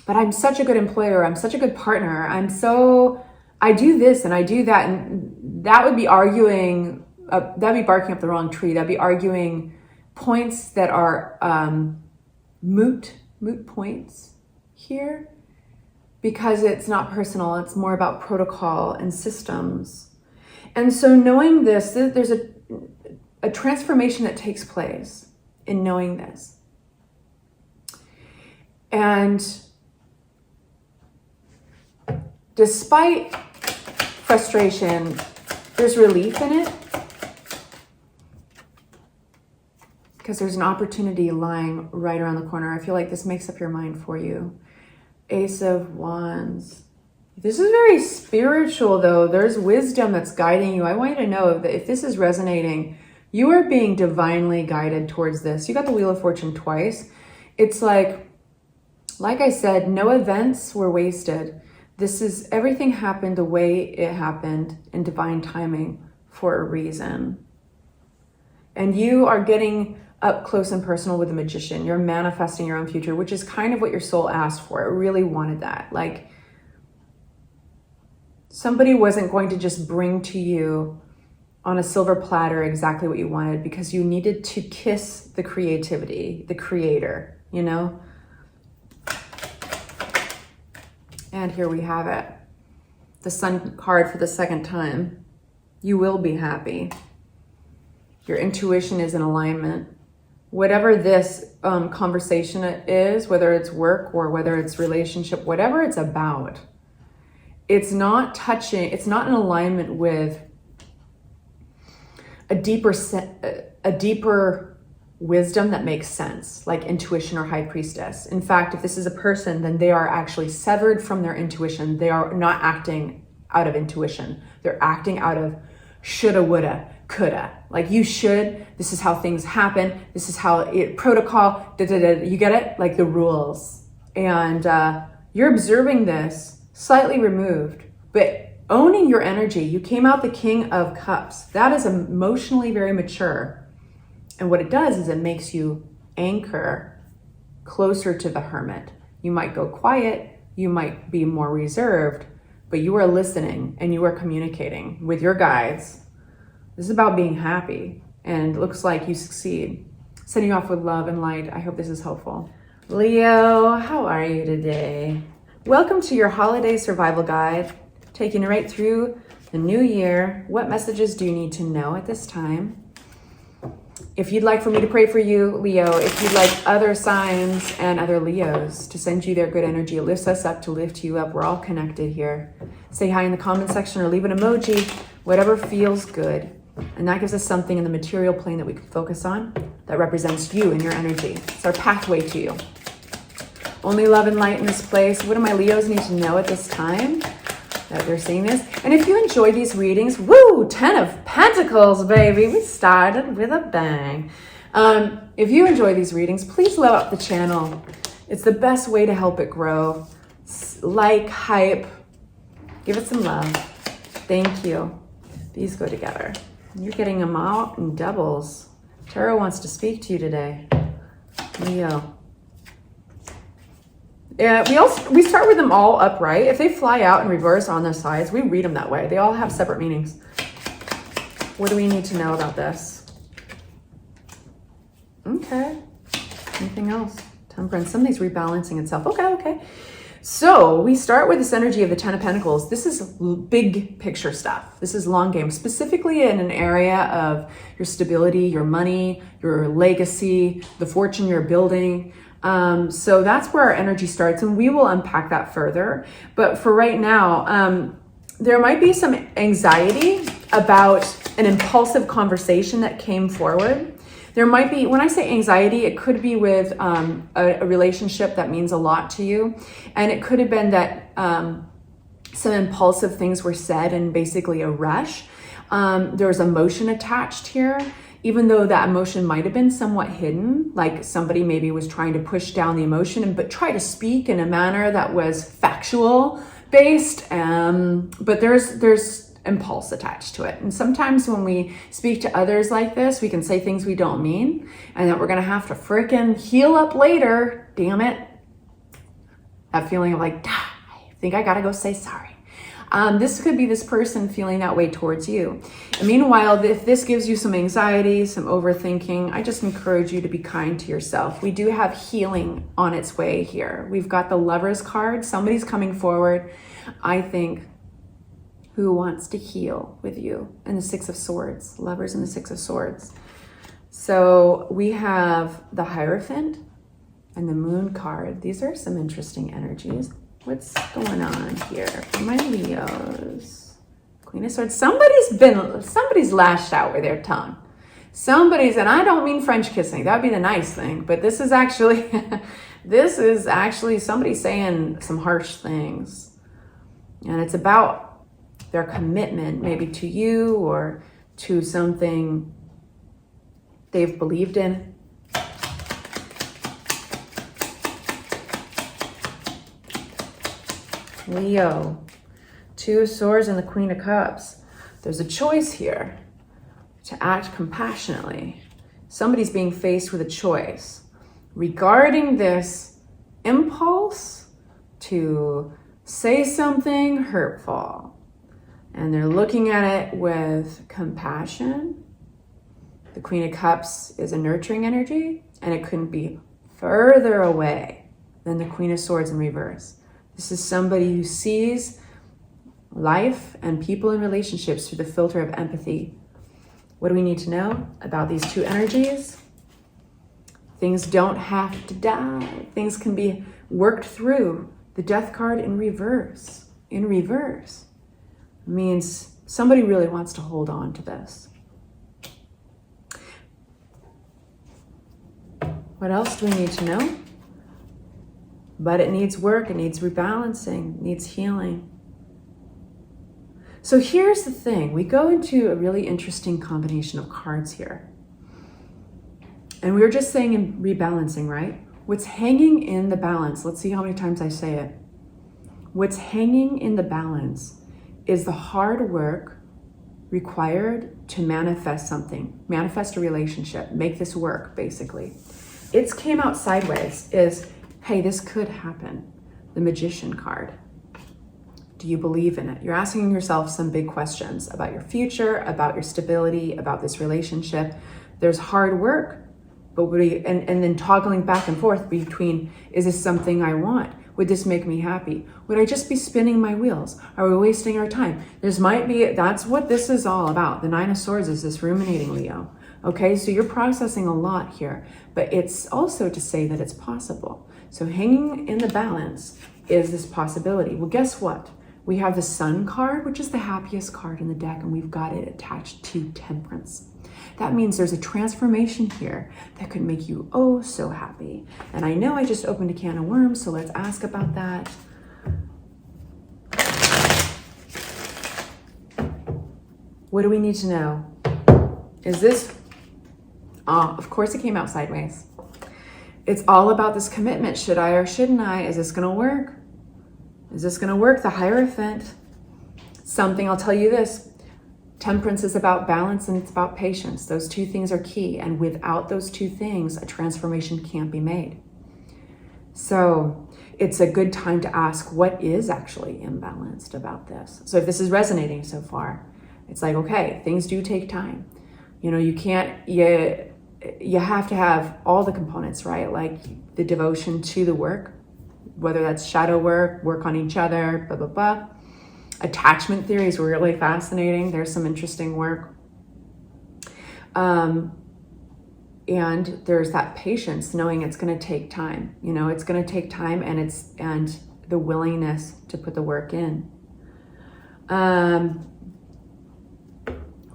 but I'm such a good employer. I'm such a good partner. I do this and I do that. And that would be arguing, that'd be barking up the wrong tree. That'd be arguing points that are moot points here, because it's not personal. It's more about protocol and systems. And so knowing this, there's a transformation that takes place in knowing this. And despite frustration, there's relief in it because there's an opportunity lying right around the corner. I feel like this makes up your mind for you. Ace of Wands. This is very spiritual, though. There's wisdom that's guiding you. I want you to know that if this is resonating, you are being divinely guided towards this. You got the Wheel of Fortune twice. It's like I said, no events were wasted. Everything happened the way it happened in divine timing for a reason. And you are getting up close and personal with the Magician. You're manifesting your own future, which is kind of what your soul asked for. It really wanted that. Like, somebody wasn't going to just bring to you on a silver platter exactly what you wanted, because you needed to kiss the creativity, the creator, you know? And here we have it. The Sun card for the second time. You will be happy. Your intuition is in alignment. Whatever this conversation is, whether it's work or whether it's relationship, whatever it's about, it's not in alignment with a deeper wisdom that makes sense, like intuition or high priestess. In fact, if this is a person, then they are actually severed from their intuition. They are not acting out of intuition. They're acting out of shoulda, woulda, coulda. Like, you should, this is how things happen. This is how protocol, you get it? Like the rules. And you're observing this slightly removed, but owning your energy. You came out the King of Cups. That is emotionally very mature. And what it does is it makes you anchor closer to the Hermit. You might go quiet, you might be more reserved, but you are listening and you are communicating with your guides. This is about being happy, and it looks like you succeed. Sending you off with love and light. I hope this is helpful. Leo, how are you today? Welcome to your holiday survival guide, taking you right through the new year. What messages do you need to know at this time? If you'd like for me to pray for you, Leo, if you'd like other signs and other Leos to send you their good energy, it lifts us up to lift you up. We're all connected here. Say hi in the comment section or leave an emoji, whatever feels good. And that gives us something in the material plane that we can focus on that represents you and your energy. It's our pathway to you. Only love and light in this place. What do my Leos need to know at this time that they're seeing this? And if you enjoy these readings, woo, 10 of Pentacles, baby. We started with a bang. If you enjoy these readings, please love up the channel. It's the best way to help it grow. Like, hype, give it some love. Thank you. These go together. You're getting them out in doubles. Tarot wants to speak to you today. Leo. Yeah, we start with them all upright. If they fly out in reverse on their sides, we read them that way. They all have separate meanings. What do we need to know about this? Okay. Anything else? Temperance. Something's rebalancing itself. Okay. So we start with this energy of the 10 of Pentacles. This is big picture stuff. This is long game, specifically in an area of your stability, your money, your legacy, the fortune you're building. So that's where our energy starts, and we will unpack that further. But for right now, there might be some anxiety about an impulsive conversation that came forward. There might be, when I say anxiety, it could be with a relationship that means a lot to you. And it could have been that some impulsive things were said in basically a rush. There's emotion attached here, even though that emotion might have been somewhat hidden, like somebody maybe was trying to push down the emotion but try to speak in a manner that was factual based. But there's impulse attached to it. And sometimes when we speak to others like this, we can say things we don't mean, and that we're gonna have to frickin' heal up later. Damn it. That feeling of like, I think I gotta go say sorry. This could be this person feeling that way towards you. And meanwhile, if this gives you some anxiety, some overthinking, I just encourage you to be kind to yourself. We do have healing on its way here. We've got the Lover's card. Somebody's coming forward, I think, who wants to heal with you. And the Six of Swords, Lovers and the Six of Swords. So we have the Hierophant and the Moon card. These are some interesting energies. What's going on here for my Leos? Queen of Swords. Somebody's lashed out with their tongue. And I don't mean French kissing. That'd be the nice thing. But this is actually, somebody saying some harsh things. And it's about their commitment, maybe to you or to something they've believed in. Leo, Two of Swords and the Queen of Cups. There's a choice here to act compassionately. Somebody's being faced with a choice regarding this impulse to say something hurtful. And they're looking at it with compassion. The Queen of Cups is a nurturing energy, and it couldn't be further away than the Queen of Swords in reverse. This is somebody who sees life and people and relationships through the filter of empathy. What do we need to know about these two energies? Things don't have to die. Things can be worked through. The Death card in reverse means somebody really wants to hold on to this. What else do we need to know? But it needs work, it needs rebalancing, it needs healing. So here's the thing. We go into a really interesting combination of cards here. And we were just saying in rebalancing, right? What's hanging in the balance, let's see how many times I say it. What's hanging in the balance is the hard work required to manifest something, manifest a relationship, make this work, basically. It's came out sideways is, hey, this could happen. The Magician card. Do you believe in it? You're asking yourself some big questions about your future, about your stability, about this relationship. There's hard work, but and then toggling back and forth between, is this something I want? Would this make me happy? Would I just be spinning my wheels? Are we wasting our time? That's what this is all about. The Nine of Swords is this ruminating, Leo. Okay, so you're processing a lot here, but it's also to say that it's possible. So hanging in the balance is this possibility. Well, guess what? We have the Sun card, which is the happiest card in the deck, and we've got it attached to Temperance. That means there's a transformation here that could make you oh so happy. And I know I just opened a can of worms, so let's ask about that. What do we need to know? Is this, of course it came out sideways. It's all about this commitment. Should I or shouldn't I? Is this gonna work? Is this gonna work? The Hierophant. Something, I'll tell you this. Temperance is about balance and it's about patience. Those two things are key. And without those two things, a transformation can't be made. So it's a good time to ask what is actually imbalanced about this. So if this is resonating so far, it's like, okay, things do take time. You know, you have to have all the components, right? Like the devotion to the work, whether that's shadow work, work on each other, blah, blah, blah. Attachment theory is really fascinating. There's some interesting work. And there's that patience, knowing it's going to take time. You know, it's going to take time, and the willingness to put the work in.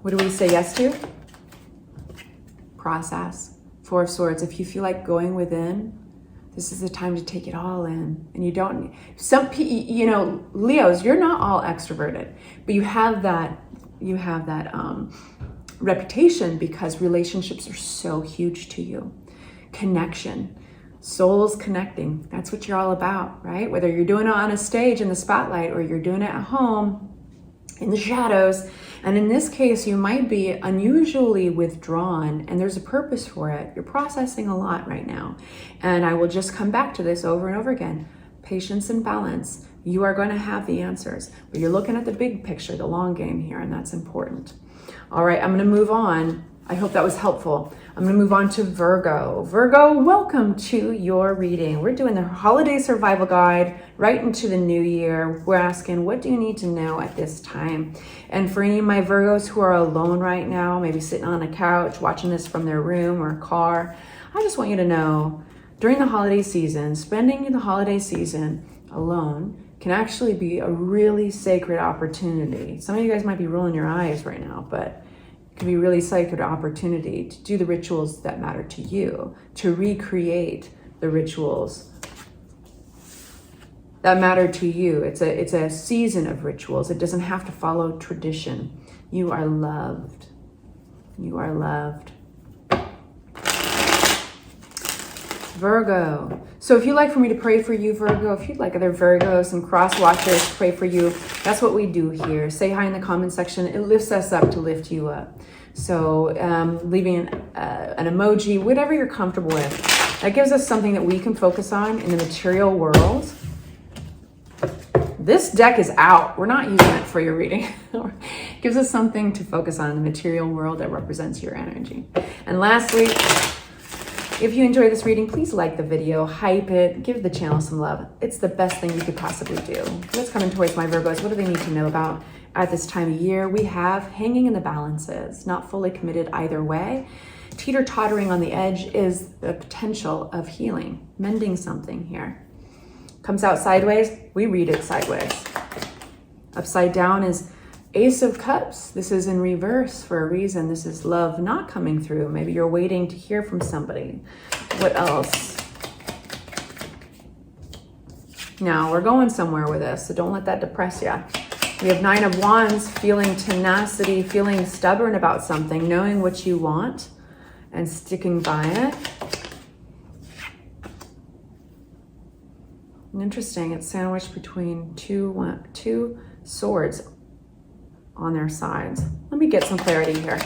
What do we say yes to? Process. Four of Swords. If you feel like going within, this is the time to take it all in. And you don't, Leos, you're not all extroverted, but you have that reputation because relationships are so huge to you. Connection, souls connecting. That's what you're all about, right? Whether you're doing it on a stage in the spotlight or you're doing it at home in the shadows. And in this case, you might be unusually withdrawn, and there's a purpose for it. You're processing a lot right now. And I will just come back to this over and over again. Patience and balance. You are going to have the answers, but you're looking at the big picture, the long game here, and that's important. All right, I'm going to move on. I hope that was helpful. I'm going to move on to Virgo. Virgo, welcome to your reading. We're doing the holiday survival guide right into the new year. We're asking, what do you need to know at this time? And for any of my Virgos who are alone right now, maybe sitting on a couch, watching this from their room or car, I just want you to know, during the holiday season, spending the holiday season alone can actually be a really sacred opportunity. Some of you guys might be rolling your eyes right now, but it can be a really sacred opportunity to do the rituals that matter to you, to recreate the rituals that matter to you. It's a season of rituals. It doesn't have to follow tradition. You are loved. You are loved. Virgo. So if you'd like for me to pray for you, Virgo, if you'd like other Virgos and cross watchers to pray for you, that's what we do here. Say hi in the comment section. It lifts us up to lift you up. So leaving an emoji, whatever you're comfortable with. That gives us something that we can focus on in the material world. This deck is out. We're not using it for your reading. It gives us something to focus on in the material world that represents your energy. And lastly, if you enjoyed this reading, please like the video, hype it, give the channel some love. It's the best thing you could possibly do. What's coming towards my Virgos? What do they need to know about at this time of year? We have hanging in the balances, not fully committed either way. Teeter-tottering on the edge is the potential of healing, mending something here. Comes out sideways, we read it sideways. Upside down is Ace of Cups. This is in reverse for a reason. This is love not coming through. Maybe you're waiting to hear from somebody. What else? Now, we're going somewhere with this, so don't let that depress you. We have Nine of Wands, feeling tenacity, feeling stubborn about something, knowing what you want and sticking by it. Interesting, it's sandwiched between two swords on their sides. Let me get some clarity here.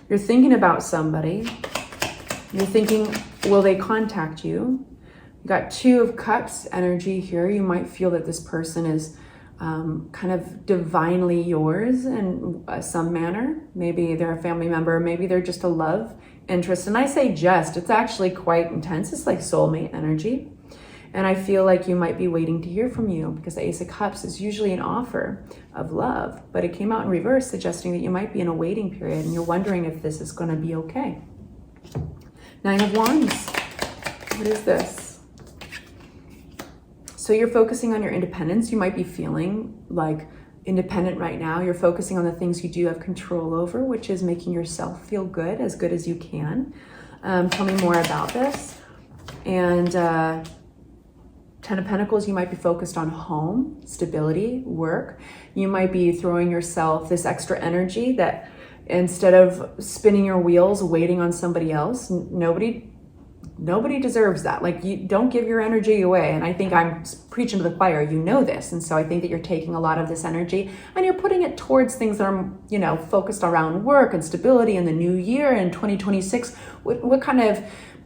You're thinking about somebody. You're thinking, will they contact you? You got Two of Cups energy here. You might feel that this person is kind of divinely yours in some manner. Maybe they're a family member. Maybe they're just a love interest. And I say just, it's actually quite intense. It's like soulmate energy. And I feel like you might be waiting to hear from you because the Ace of Cups is usually an offer of love, but it came out in reverse, suggesting that you might be in a waiting period and you're wondering if this is going to be okay. Nine of Wands. What is this? So you're focusing on your independence. You might be feeling like independent right now. You're focusing on the things you do have control over, which is making yourself feel good as you can. Tell me more about this. And Ten of Pentacles, you might be focused on home, stability, work. You might be throwing yourself this extra energy that instead of spinning your wheels waiting on somebody else, nobody deserves that. Like, you don't give your energy away. And I think I'm preaching to the choir, you know this. And so I think that you're taking a lot of this energy and you're putting it towards things that are, focused around work and stability in the new year in 2026. What kind of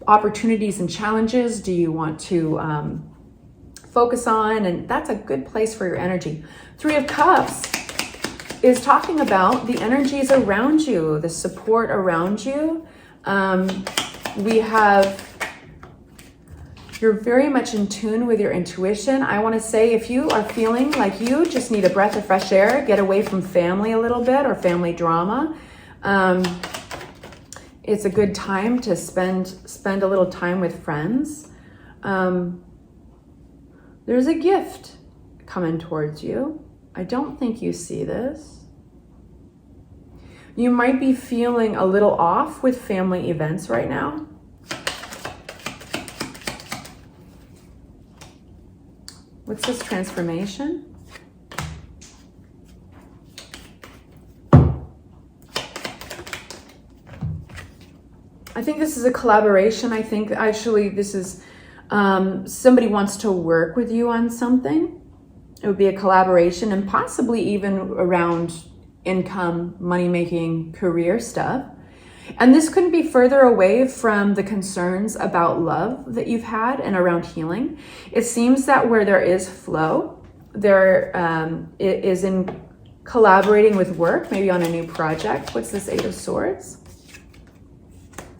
opportunities and challenges do you want to focus on? And that's a good place for your energy. Three of Cups is talking about the energies around you, the support around you. We have, you're very much in tune with your intuition. I want to say, if you are feeling like you just need a breath of fresh air, get away from family a little bit or family drama, it's a good time to spend a little time with friends. There's a gift coming towards you. I don't think you see this. You might be feeling a little off with family events right now. What's this transformation? I think this is a collaboration. I think actually this is somebody wants to work with you on something. It would be a collaboration and possibly even around income, money-making, career stuff. And this couldn't be further away from the concerns about love that you've had and around healing. It seems that where there is flow, there it is in collaborating with work, maybe on a new project. What's this Eight of Swords?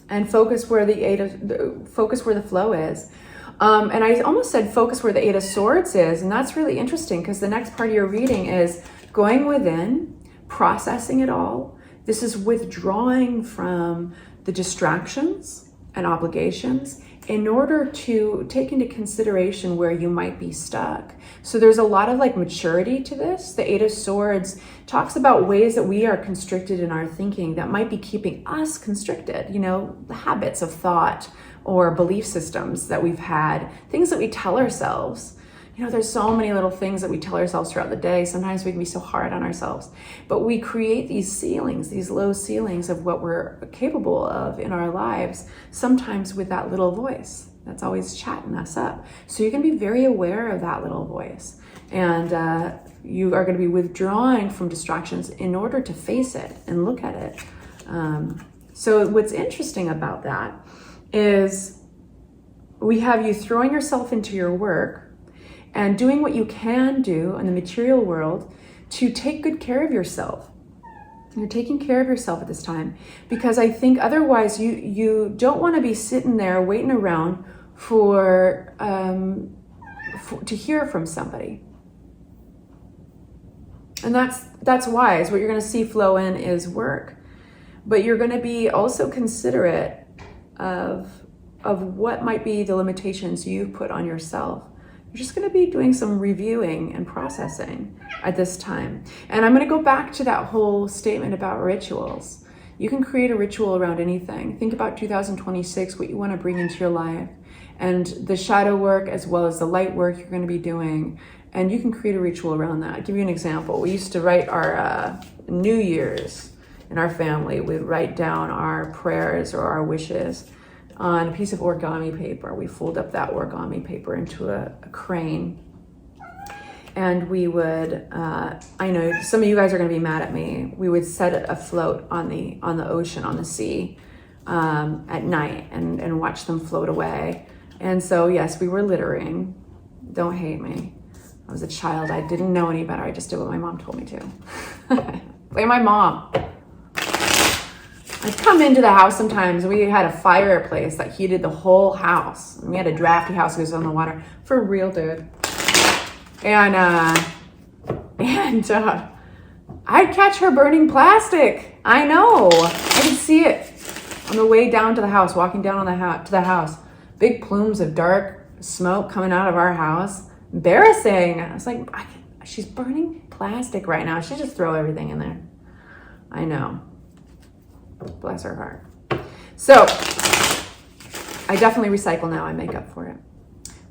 And focus where the flow is. And I almost said focus where the Eight of Swords is, and that's really interesting because the next part of your reading is going within, processing it all. This is withdrawing from the distractions and obligations in order to take into consideration where you might be stuck. So there's a lot of like maturity to this. The Eight of Swords talks about ways that we are constricted in our thinking that might be keeping us constricted, the habits of thought or belief systems that we've had, things that we tell ourselves. There's so many little things that we tell ourselves throughout the day. Sometimes we can be so hard on ourselves, but we create these ceilings, these low ceilings of what we're capable of in our lives, sometimes with that little voice that's always chatting us up. So you can be very aware of that little voice, and you are going to be withdrawing from distractions in order to face it and look at it. So what's interesting about that is we have you throwing yourself into your work and doing what you can do in the material world to take good care of yourself. You're taking care of yourself at this time, because I think otherwise you don't want to be sitting there waiting around for to hear from somebody. And that's wise. What you're going to see flow in is work, but you're going to be also considerate of what might be the limitations you put on yourself. You're just going to be doing some reviewing and processing at this time. And I'm going to go back to that whole statement about rituals. You can create a ritual around anything. Think about 2026, what you want to bring into your life, and the shadow work as well as the light work you're going to be doing. And you can create a ritual around that. I'll give you an example. We used to write our New Year's in our family. We'd write down our prayers or our wishes on a piece of origami paper. We fold up that origami paper into a crane, and we would, I know some of you guys are going to be mad at me, we would set it afloat on the ocean, on the sea, at night, and watch them float away. And so yes, we were littering. Don't hate me. I was a child. I didn't know any better. I just did what my mom told me to. Blame my mom. I'd come into the house sometimes. We had a fireplace that heated the whole house. We had a drafty house that was on the water. For real, dude. And I'd catch her burning plastic. I know. I could see it on the way down to the house, walking down to the house. Big plumes of dark smoke coming out of our house. Embarrassing. I was like, she's burning plastic right now. She should just throw everything in there. I know. Bless her heart. So I definitely recycle now. I make up for it.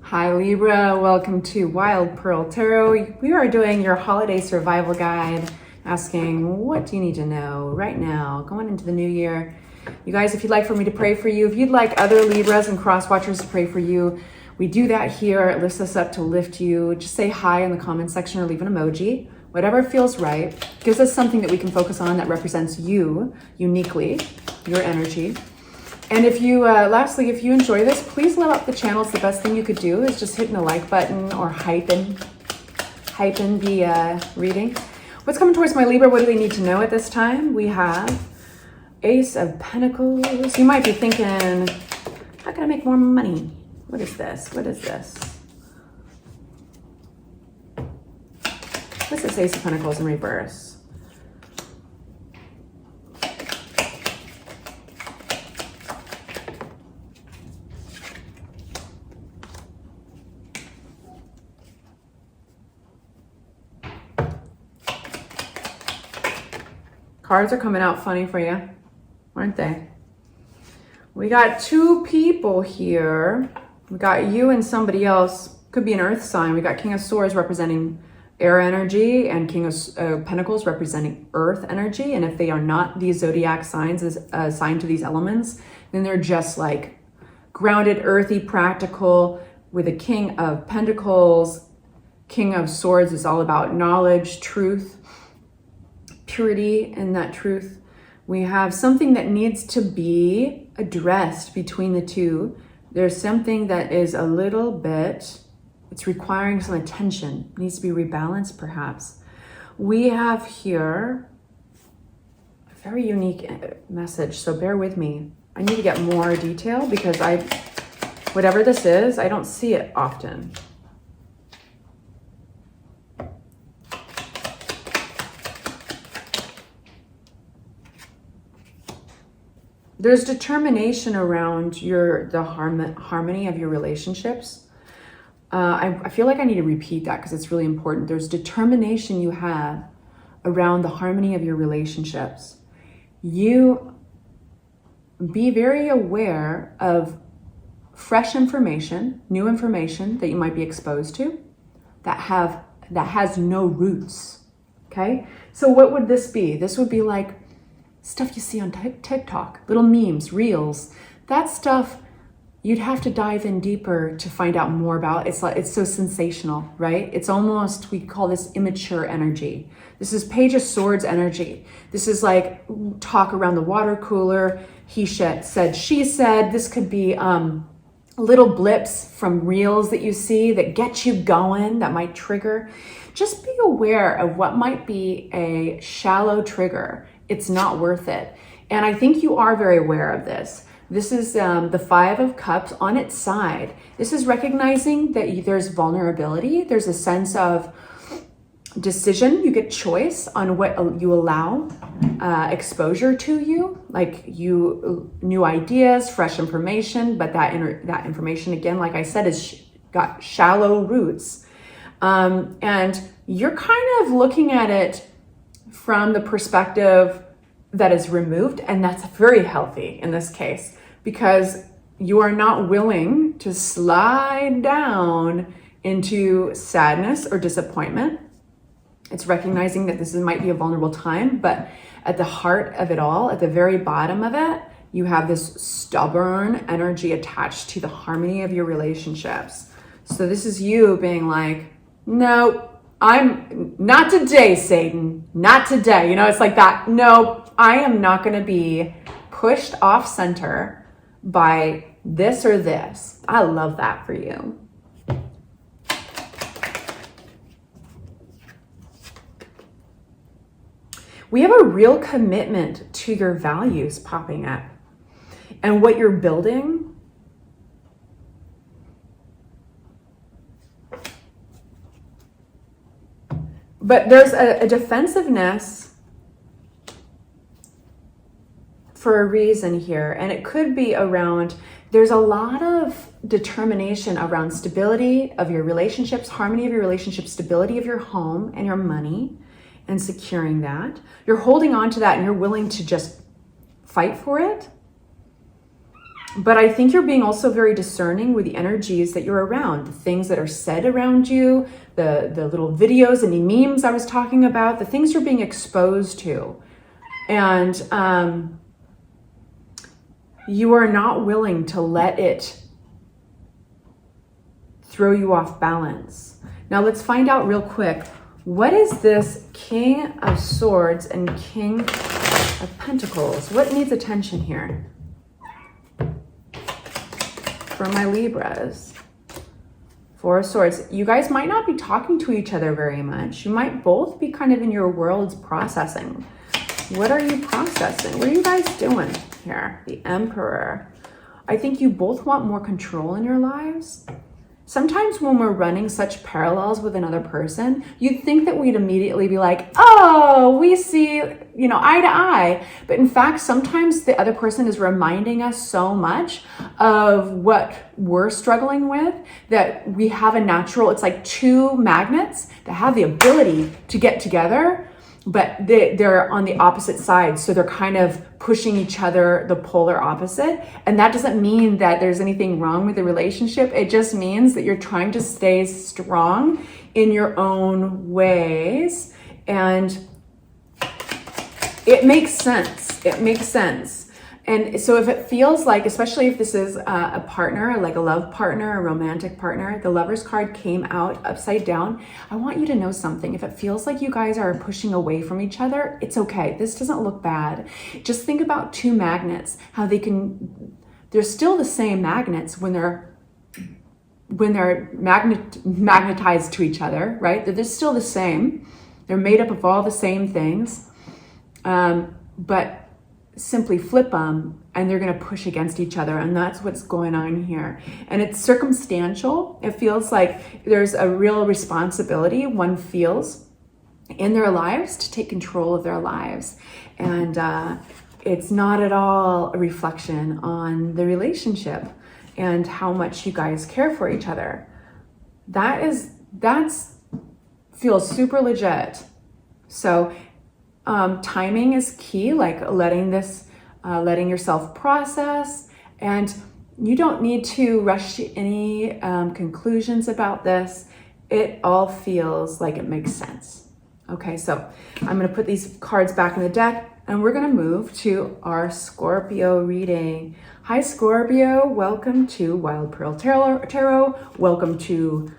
Hi Libra, welcome to Wild Pearl Tarot. We are doing your holiday survival guide, asking what do you need to know right now going into the new year. You guys, if you'd like for me to pray for you, if you'd like other Libras and cross watchers to pray for you, we do that here. It lifts us up to lift you. Just say hi in the comment section or leave an emoji. Whatever feels right, gives us something that we can focus on that represents you uniquely, your energy. And if you, lastly, if you enjoy this, please let up the channel. It's the best thing you could do is just hitting the like button or hyping the reading. What's coming towards my Libra? What do they need to know at this time? We have Ace of Pentacles. You might be thinking, how can I make more money? What is this? What is this? What's this Ace of Pentacles in reverse? Cards are coming out funny for you, aren't they? We got two people here. We got you and somebody else. Could be an earth sign. We got King of Swords representing air energy and King of Pentacles representing earth energy. And if they are not these zodiac signs as assigned to these elements, then they're just like grounded, earthy, practical. With a King of Pentacles, King of Swords is all about knowledge, truth, purity in that truth. We have something that needs to be addressed between the two. There's something that is a little bit, it's requiring some attention. It needs to be rebalanced, perhaps. We have here a very unique message, so bear with me. I need to get more detail because whatever this is, I don't see it often. There's determination around the harmony of your relationships. I feel like I need to repeat that because it's really important. There's determination you have around the harmony of your relationships. You be very aware of fresh information, new information that you might be exposed to, that has no roots. Okay, so what would this be? This would be like stuff you see on TikTok, little memes, reels. That stuff you'd have to dive in deeper to find out more about. It's so sensational, right? It's almost, we call this immature energy. This is Page of Swords energy. This is like talk around the water cooler. He said, she said. This could be little blips from reels that you see that get you going, that might trigger. Just be aware of what might be a shallow trigger. It's not worth it. And I think you are very aware of this. This is the Five of Cups on its side. This is recognizing that there's vulnerability. There's a sense of decision. You get choice on what you allow exposure to you, like new ideas, fresh information. But that information, again, like I said, is got shallow roots. And you're kind of looking at it from the perspective that is removed, and that's very healthy in this case, because you are not willing to slide down into sadness or disappointment. It's recognizing that this might be a vulnerable time, but at the heart of it all, at the very bottom of it, you have this stubborn energy attached to the harmony of your relationships. So this is you being like, no, I'm not today, Satan, not today. You know, it's like that. No, I am not going to be pushed off center by this or this. I love that for you. We have a real commitment to your values popping up and what you're building. But there's a defensiveness for a reason here. And it could be around, there's a lot of determination around stability of your relationships, harmony of your relationships, stability of your home and your money, and securing that. You're holding on to that and you're willing to just fight for it. But I think you're being also very discerning with the energies that you're around, the things that are said around you, the little videos and the memes I was talking about, the things you're being exposed to. And you are not willing to let it throw you off balance. Now let's find out real quick, what is this King of Swords and King of Pentacles? What needs attention here for my Libras? Four of Swords. You guys might not be talking to each other very much. You might both be kind of in your worlds processing. What are you processing? What are you guys doing here? The Emperor. I think you both want more control in your lives. Sometimes when we're running such parallels with another person, you'd think that we'd immediately be like, oh, we see, eye to eye. But in fact, sometimes the other person is reminding us so much of what we're struggling with that we have a natural, it's like two magnets that have the ability to get together, but they're on the opposite sides. So they're kind of pushing each other the polar opposite. And that doesn't mean that there's anything wrong with the relationship. It just means that you're trying to stay strong in your own ways. And it makes sense. It makes sense. And so if it feels like, especially if this is a partner, like a love partner, a romantic partner, the Lover's card came out upside down. I want you to know something. If it feels like you guys are pushing away from each other, it's okay. This doesn't look bad. Just think about two magnets, how they're still the same magnets when they're magnetized to each other, right? They're still the same. They're made up of all the same things. But simply flip them and they're going to push against each other, and that's what's going on here. And it's circumstantial. It feels like there's a real responsibility one feels in their lives to take control of their lives, and it's not at all a reflection on the relationship and how much you guys care for each other. That's feels super legit. So timing is key, like letting yourself process, and you don't need to rush to any conclusions about this. it all feels like it makes sense. Okay, so I'm going to put these cards back in the deck and we're going to move to our Scorpio reading. Hi, Scorpio. Welcome to Wild Pearl Tarot. Welcome to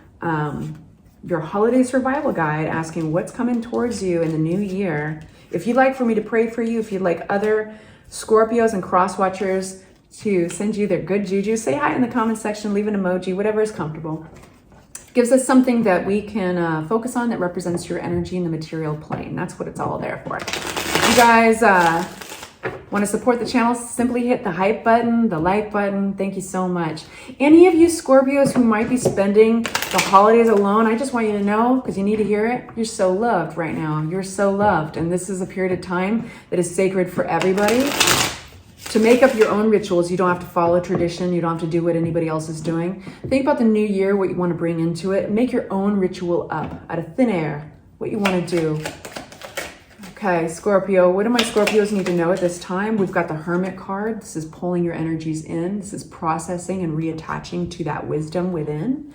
your holiday survival guide, asking what's coming towards you in the new year. If you'd like for me to pray for you, if you'd like other Scorpios and cross watchers to send you their good juju, say hi in the comment section, leave an emoji, whatever is comfortable. Gives us something that we can focus on that represents your energy in the material plane. That's what it's all there for. If you guys want to support the channel, simply hit the hype button, the like button. Thank you so much. Any of you Scorpios who might be spending the holidays alone, I just want you to know, because you need to hear it, you're so loved right now. You're so loved. And this is a period of time that is sacred for everybody. To make up your own rituals, you don't have to follow tradition. You don't have to do what anybody else is doing. Think about the new year, what you want to bring into it. Make your own ritual up out of thin air, what you want to do. Okay, Scorpio, what do my Scorpios need to know at this time? We've got the Hermit card. This is pulling your energies in. This is processing and reattaching to that wisdom within.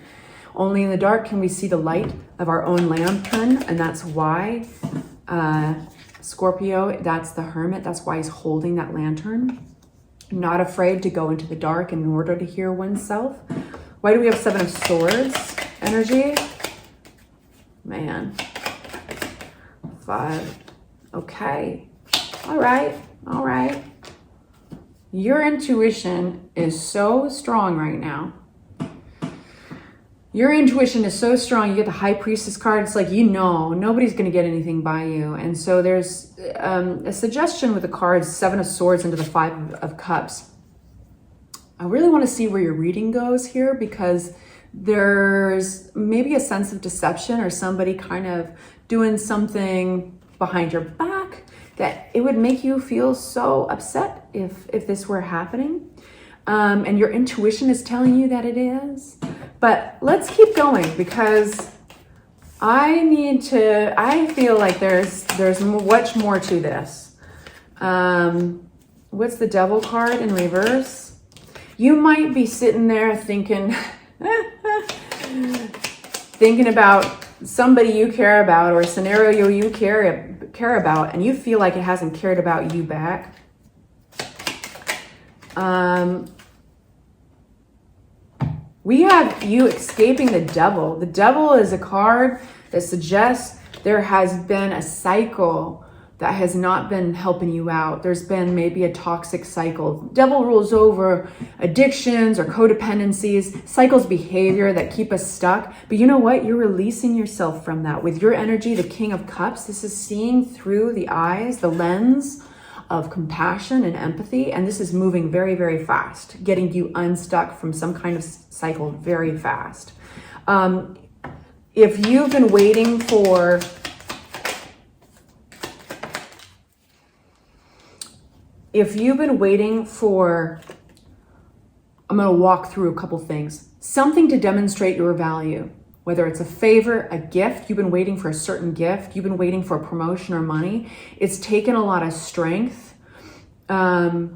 Only in the dark can we see the light of our own lantern, and that's why Scorpio, that's the Hermit. That's why he's holding that lantern. Not afraid to go into the dark in order to hear oneself. Why do we have Seven of Swords energy? Man. 5. Okay. All right. Your intuition is so strong right now. Your intuition is so strong. You get the High Priestess card. It's like, you know, nobody's going to get anything by you. And so there's a suggestion with the cards, 7 of Swords into the 5 of Cups. I really want to see where your reading goes here, because there's maybe a sense of deception or somebody kind of doing something behind your back that it would make you feel so upset if this were happening. And your intuition is telling you that it is. But let's keep going, because I feel like there's much more to this. What's the Devil card in reverse? You might be sitting there thinking, thinking about somebody you care about or a scenario you care about, and you feel like it hasn't cared about you back. We have you escaping the devil. The devil is a card that suggests there has been a cycle that has not been helping you out. There's been maybe a toxic cycle. Devil rules over addictions or codependencies, cycles behavior that keep us stuck. But you know what? You're releasing yourself from that. With your energy, the King of Cups, this is seeing through the eyes, the lens of compassion and empathy, and this is moving very, very fast, getting you unstuck from some kind of cycle very fast. If you've been waiting for I'm going to walk through a couple things. Something to demonstrate your value, whether it's a favor, a gift, you've been waiting for a certain gift, you've been waiting for a promotion or money. It's taken a lot of strength to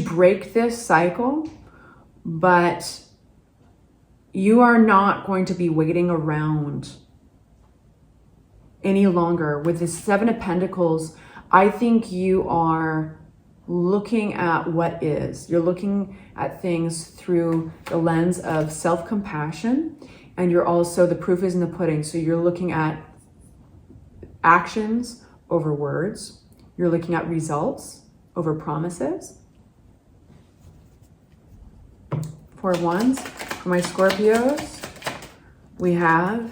break this cycle, but you are not going to be waiting around any longer. With the 7 of Pentacles, I think you are looking at what is. You're looking at things through the lens of self-compassion, and you're also, the proof is in the pudding. So you're looking at actions over words. You're looking at results over promises. 4 of Wands. For my Scorpios, we have,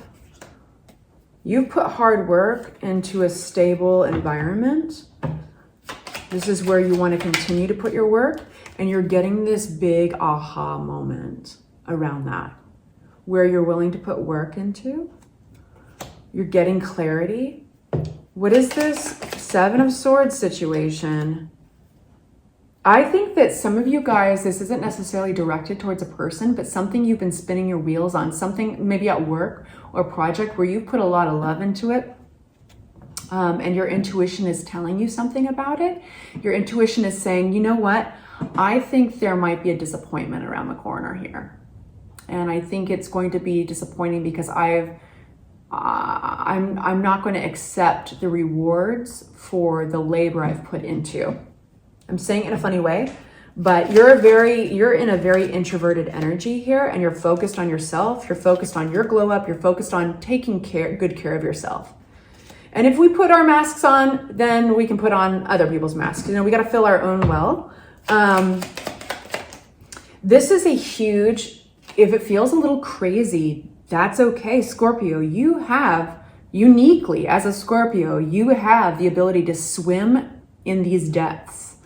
you've put hard work into a stable environment. This is where you want to continue to put your work, and you're getting this big aha moment around that, where you're willing to put work into. You're getting clarity. What is this 7 of Swords situation? I think that some of you guys, this isn't necessarily directed towards a person, but something you've been spinning your wheels on, something maybe at work or project where you put a lot of love into it. And your intuition is telling you something about it. Your intuition is saying, you know what? I think there might be a disappointment around the corner here. And I think it's going to be disappointing because I'm not going to accept the rewards for the labor I've put into. I'm saying it in a funny way, but you're in a very introverted energy here, and you're focused on yourself. You're focused on your glow up. You're focused on taking good care of yourself. And if we put our masks on, then we can put on other people's masks. You know, we got to fill our own well. This is a huge, if it feels a little crazy, that's okay. Scorpio, you have uniquely, as a Scorpio, you have the ability to swim in these depths.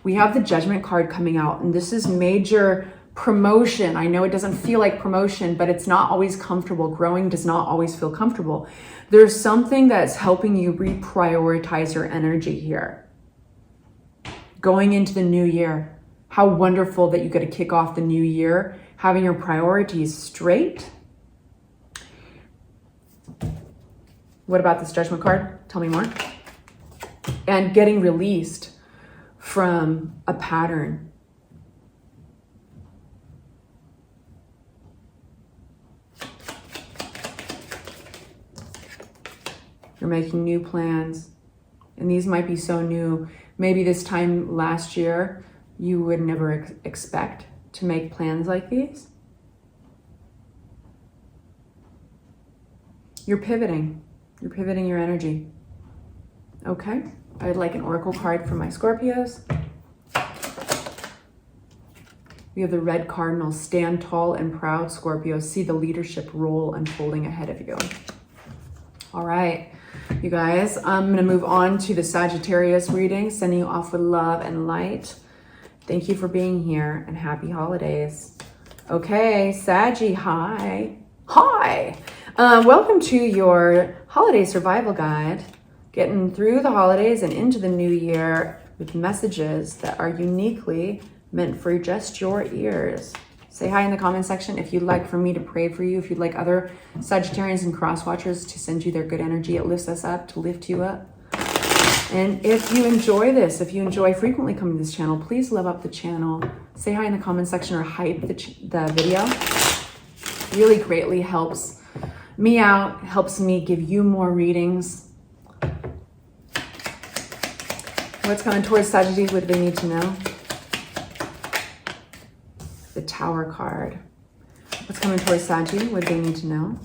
We have the Judgment card coming out, and this is major promotion. I know it doesn't feel like promotion, but it's not always comfortable. Growing does not always feel comfortable. There's something that's helping you reprioritize your energy here. Going into the new year, how wonderful that you get to kick off the new year, having your priorities straight. What about this Judgment card? Tell me more. And getting released from a pattern. You're making new plans, and these might be so new. Maybe this time last year, you would never expect to make plans like these. You're pivoting. You're pivoting your energy. Okay, I'd like an oracle card for my Scorpios. We have the red cardinal. Stand tall and proud, Scorpio. See the leadership role unfolding ahead of you. All right, you guys, I'm going to move on to the Sagittarius reading, sending you off with love and light. Thank you for being here, and happy holidays. Okay, Saggy, hi. Hi. Welcome to your holiday survival guide, getting through the holidays and into the new year with messages that are uniquely meant for just your ears. Say hi in the comment section if you'd like for me to pray for you, if you'd like other Sagittarians and cross watchers to send you their good energy. It lifts us up, to lift you up. And if you enjoy this, if you enjoy frequently coming to this channel, please love up the channel. Say hi in the comment section or hype the video. Really greatly helps me out, helps me give you more readings. What's coming towards Sagittarius? What do they need to know? The Tower card. What's coming towards Sagittarius? What do they need to know?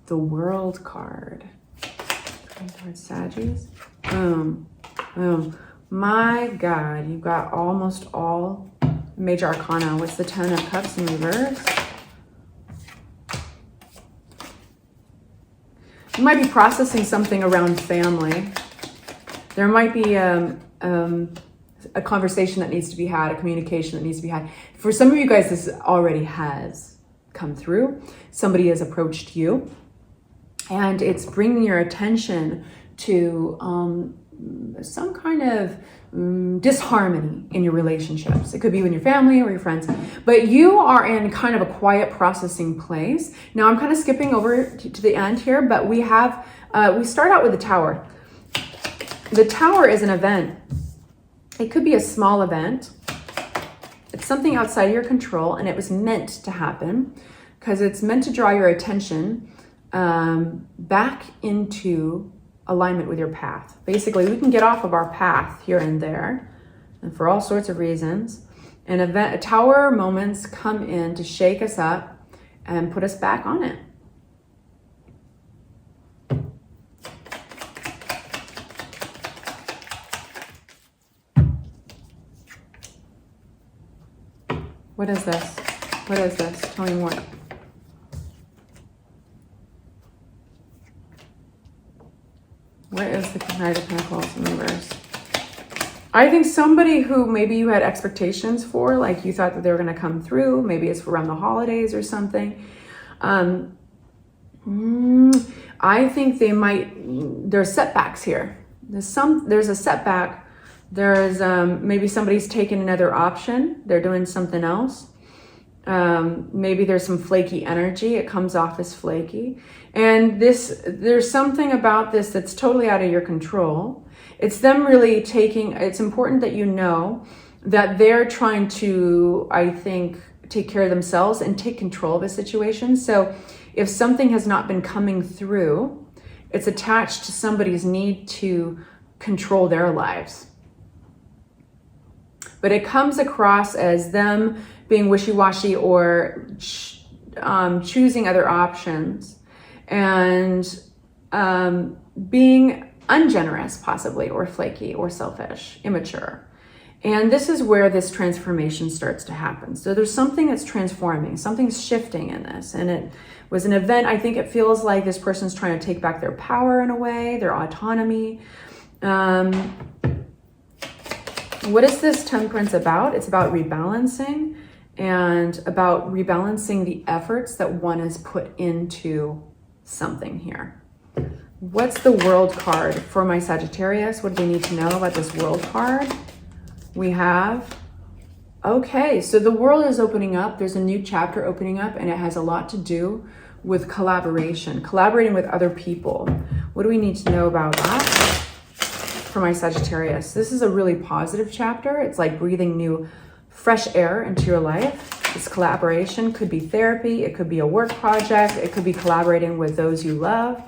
The World card. Coming towards Sagittarius. Boom. Boom. My God, you've got almost all major arcana. What's the Ten of Cups in reverse? You might be processing something around family. There might be a conversation that needs to be had, a communication that needs to be had. For some of you guys, this already has come through. Somebody has approached you, and it's bringing your attention to some kind of disharmony in your relationships. It could be with your family or your friends, but you are in kind of a quiet processing place. Now I'm kind of skipping over to the end here, but we start out with the Tower. The Tower is an event. It could be a small event. It's something outside of your control, and it was meant to happen because it's meant to draw your attention back into alignment with your path. Basically, we can get off of our path here and there, and for all sorts of reasons. A Tower moments come in to shake us up and put us back on it. What is this? What is this? Tell me more. What is the Knight of Pentacles in reverse? I think somebody who maybe you had expectations for, like you thought that they were going to come through. Maybe it's around the holidays or something. I think there's setbacks here. There's a setback. There's maybe somebody's taken another option. They're doing something else. Maybe there's some flaky energy. It comes off as flaky. And there's something about this that's totally out of your control. It's them really it's important that you know that they're trying to, I think, take care of themselves and take control of a situation. So if something has not been coming through, it's attached to somebody's need to control their lives. But it comes across as them being wishy-washy or choosing other options and being ungenerous possibly, or flaky, or selfish, immature. And this is where this transformation starts to happen. So there's something that's transforming, something's shifting in this. And it was an event, I think it feels like this person's trying to take back their power in a way, their autonomy. What is this Temperance about? It's about rebalancing, and about rebalancing the efforts that one has put into something here. What's the World card for my Sagittarius? What do they need to know about this World card? We have, okay, so the world is opening up. There's a new chapter opening up, and it has a lot to do with collaboration, collaborating with other people. What do we need to know about that for my Sagittarius? This is a really positive chapter. It's like breathing new, fresh air into your life. This collaboration could be therapy. It could be a work project. It could be collaborating with those you love.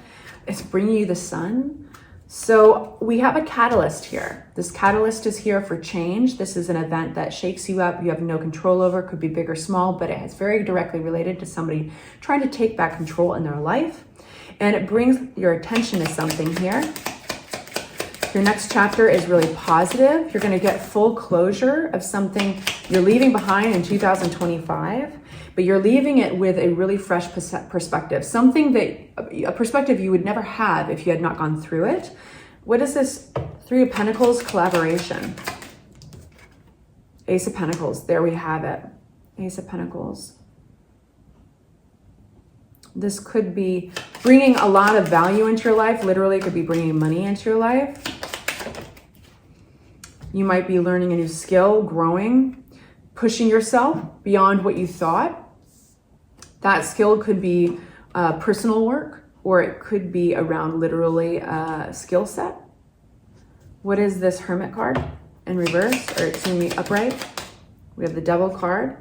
It's bringing you the sun. So we have a catalyst here. This catalyst is here for change. This is an event that shakes you up. You have no control over. It could be big or small, but it is very directly related to somebody trying to take back control in their life. And it brings your attention to something here. Your next chapter is really positive. You're going to get full closure of something you're leaving behind in 2025. But you're leaving it with a really fresh perspective, something that, a perspective you would never have if you had not gone through it. What is this Three of Pentacles collaboration? Ace of Pentacles, there we have it. Ace of Pentacles. This could be bringing a lot of value into your life. Literally, it could be bringing money into your life. You might be learning a new skill, growing, pushing yourself beyond what you thought. That skill could be personal work, or it could be around literally a skill set. What is this Hermit card in reverse, or excuse me, upright? We have the Devil card.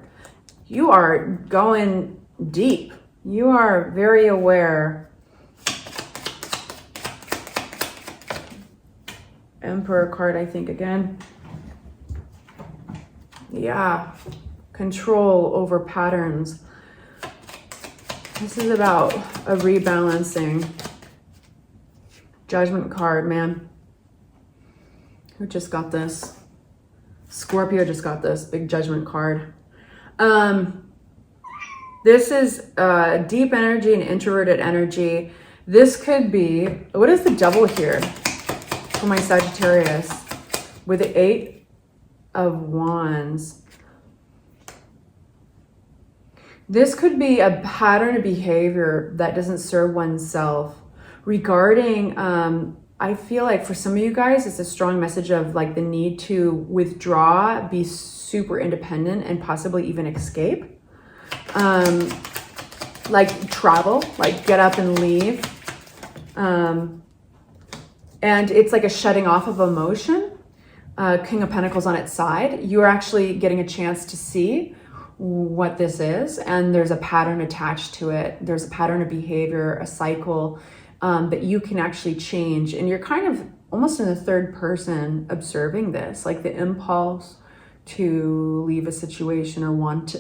You are going deep. You are very aware. Emperor card, I think, again. Yeah, control over patterns. This is about a rebalancing. Judgment card, man. Who just got this? Scorpio just got this big Judgment card. This is deep energy and introverted energy. This could be, what is the Devil here for my Sagittarius? With the Eight of Wands. This could be a pattern of behavior that doesn't serve oneself regarding, I feel like for some of you guys, it's a strong message of like the need to withdraw, be super independent, and possibly even escape. Like travel, like get up and leave. And it's like a shutting off of emotion. King of Pentacles on its side. You're actually getting a chance to see what this is, and there's a pattern attached to it. There's a pattern of behavior, a cycle that you can actually change, and you're kind of almost in the third person observing this, like the impulse to leave a situation or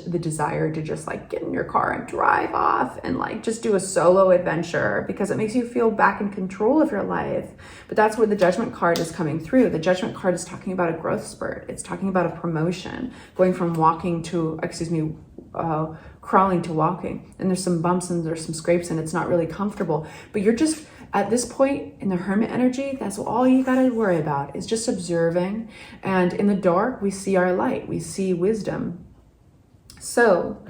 the desire to just like get in your car and drive off and like just do a solo adventure because it makes you feel back in control of your life. But that's where the Judgment card is coming through. The Judgment card is talking about a growth spurt. It's talking about a promotion, going from walking to, crawling to walking. And there's some bumps and there's some scrapes and it's not really comfortable, but you're just at this point in the Hermit energy, that's all you got to worry about is just observing. And in the dark, we see our light. We see wisdom. So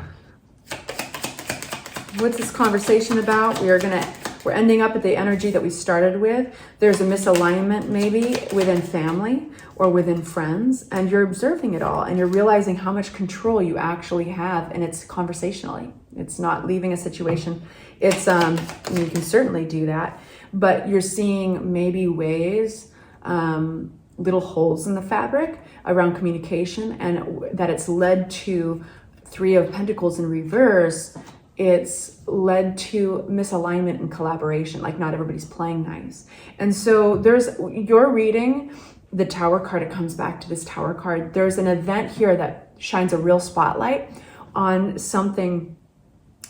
what's this conversation about? We're ending up at the energy that we started with. There's a misalignment maybe within family or within friends, and you're observing it all and you're realizing how much control you actually have, and it's conversationally. It's not leaving a situation. It's you can certainly do that, but you're seeing maybe ways, little holes in the fabric around communication, and that it's led to Three of Pentacles in reverse, it's led to misalignment and collaboration, like not everybody's playing nice. And so you're reading the Tower card, it comes back to this Tower card. There's an event here that shines a real spotlight on something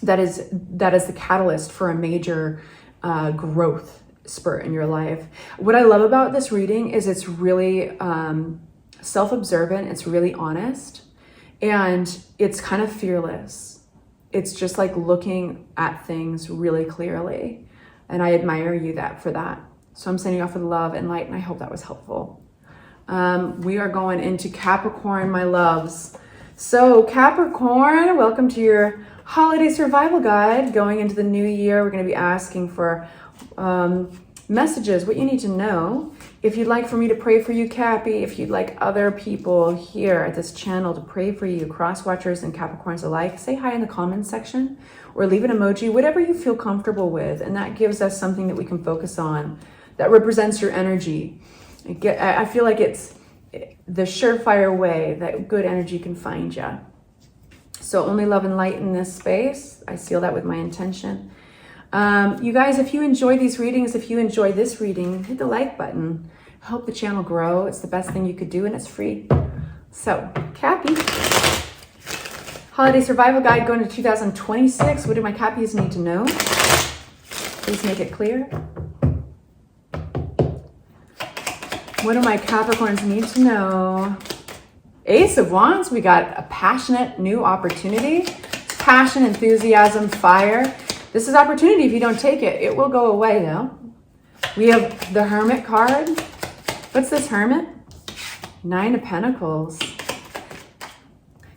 that is the catalyst for a major growth spurt in your life. What I love about this reading is it's really self-observant, it's really honest, and it's kind of fearless. It's just like looking at things really clearly. And I admire you for that. So I'm sending you off with love and light, and I hope that was helpful. We are going into Capricorn, my loves. So Capricorn, welcome to your holiday survival guide. Going into the new year, we're going to be asking for messages, what you need to know. If you'd like for me to pray for you, Cappy, if you'd like other people here at this channel to pray for you, cross-watchers and Capricorns alike, say hi in the comments section or leave an emoji, whatever you feel comfortable with. And that gives us something that we can focus on that represents your energy. I feel like it's the surefire way that good energy can find you. So only love and light in this space. I seal that with my intention. You guys, if you enjoy these readings, if you enjoy this reading, hit the like button. Help the channel grow. It's the best thing you could do, and it's free. So, Cappy, holiday survival guide going to 2026. What do my Cappies need to know? Please make it clear. What do my Capricorns need to know? Ace of Wands, we got a passionate new opportunity. Passion, enthusiasm, fire. This is opportunity. If you don't take it, it will go away though. We have the Hermit card. What's this Hermit? Nine of Pentacles.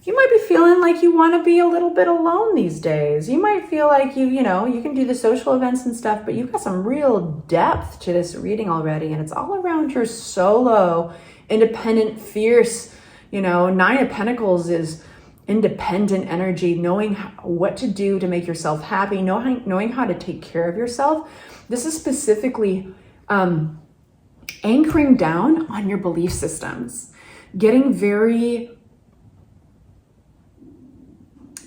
You might be feeling like you want to be a little bit alone these days. You might feel like you can do the social events and stuff, but you've got some real depth to this reading already, and it's all around your solo, independent, fierce, Nine of Pentacles is independent energy, knowing what to do to make yourself happy, knowing how to take care of yourself. This is specifically anchoring down on your belief systems, getting very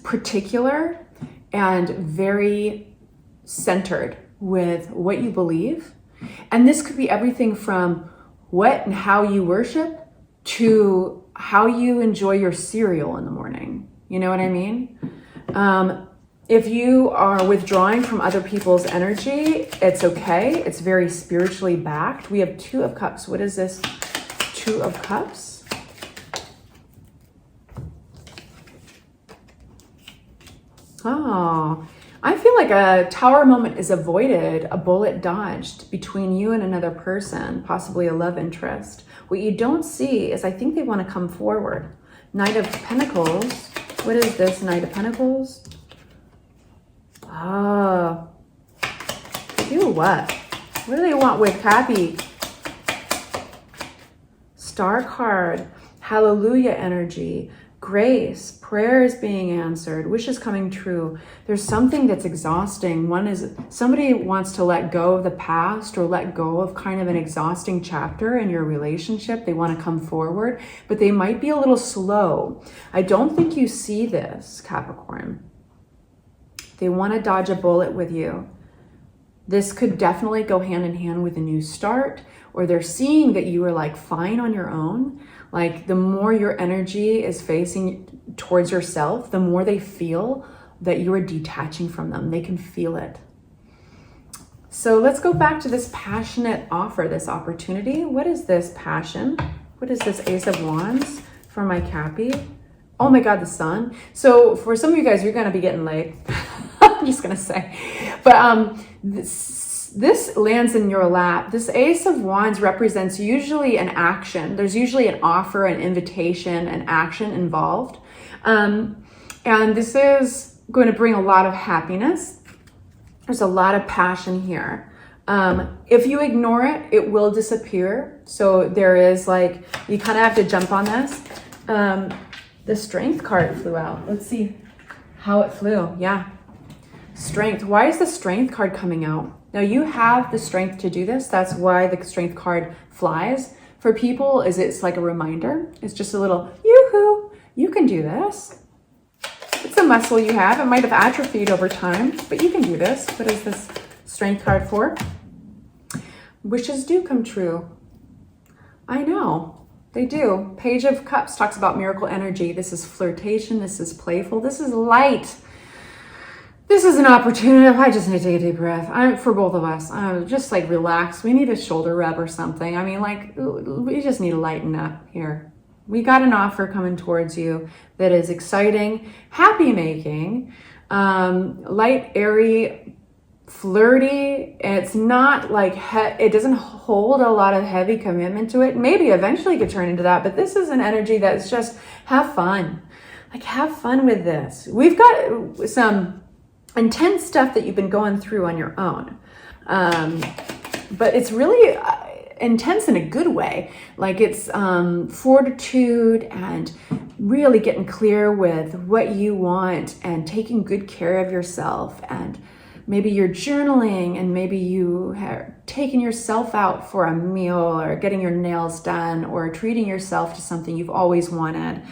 particular and very centered with what you believe. And this could be everything from what and how you worship to how you enjoy your cereal in the morning. You know what I mean? If you are withdrawing from other people's energy, it's okay. It's very spiritually backed. We have Two of Cups. What is this? Two of Cups. Oh, I feel like a tower moment is avoided, a bullet dodged between you and another person, possibly a love interest. What you don't see is I think they want to come forward. Knight of Pentacles. What is this, Knight of Pentacles? Oh. Do what? What do they want with Cappy? Star card. Hallelujah energy. Grace, prayers being answered, wishes coming true. There's something that's exhausting. One is somebody wants to let go of the past or let go of kind of an exhausting chapter in your relationship. They want to come forward, but they might be a little slow. I don't think you see this, Capricorn. They want to dodge a bullet with you. This could definitely go hand in hand with a new start, or they're seeing that you are like fine on your own. Like the more your energy is facing towards yourself, the more they feel that you are detaching from them. They can feel it. So let's go back to this passionate offer, this opportunity. What is this passion? What is this Ace of Wands for my Cappy? Oh my God, the Sun. So for some of you guys, you're going to be getting laid. I'm just going to say. But this lands in your lap. This Ace of Wands represents usually an action. There's usually an offer, an invitation, an action involved. And this is going to bring a lot of happiness. There's a lot of passion here. If you ignore it, it will disappear. So there is like, you kind of have to jump on this. The Strength card flew out. Let's see how it flew. Yeah. Strength. Why is the Strength card coming out? Now you have the strength to do this. That's why the Strength card flies. For people, it's like a reminder. It's just a little, yoo-hoo, you can do this. muscle you have. It might have atrophied over time, but you can do this. What is this Strength card for? Wishes do come true. I know, they do. Page of Cups talks about miracle energy. This is flirtation. This is playful. This is light. This is an opportunity. I just need to take a deep breath. For both of us, just like relax. We need a shoulder rub or something. I mean, like, we just need to lighten up here. We got an offer coming towards you that is exciting, happy making, light, airy, flirty. It's not like, it doesn't hold a lot of heavy commitment to it. Maybe eventually it could turn into that, but this is an energy that's just have fun. Like, have fun with this. We've got some intense stuff that you've been going through on your own. But it's really intense in a good way. Like, it's fortitude and really getting clear with what you want and taking good care of yourself. And maybe you're journaling, and maybe you have taken yourself out for a meal, or getting your nails done, or treating yourself to something you've always wanted.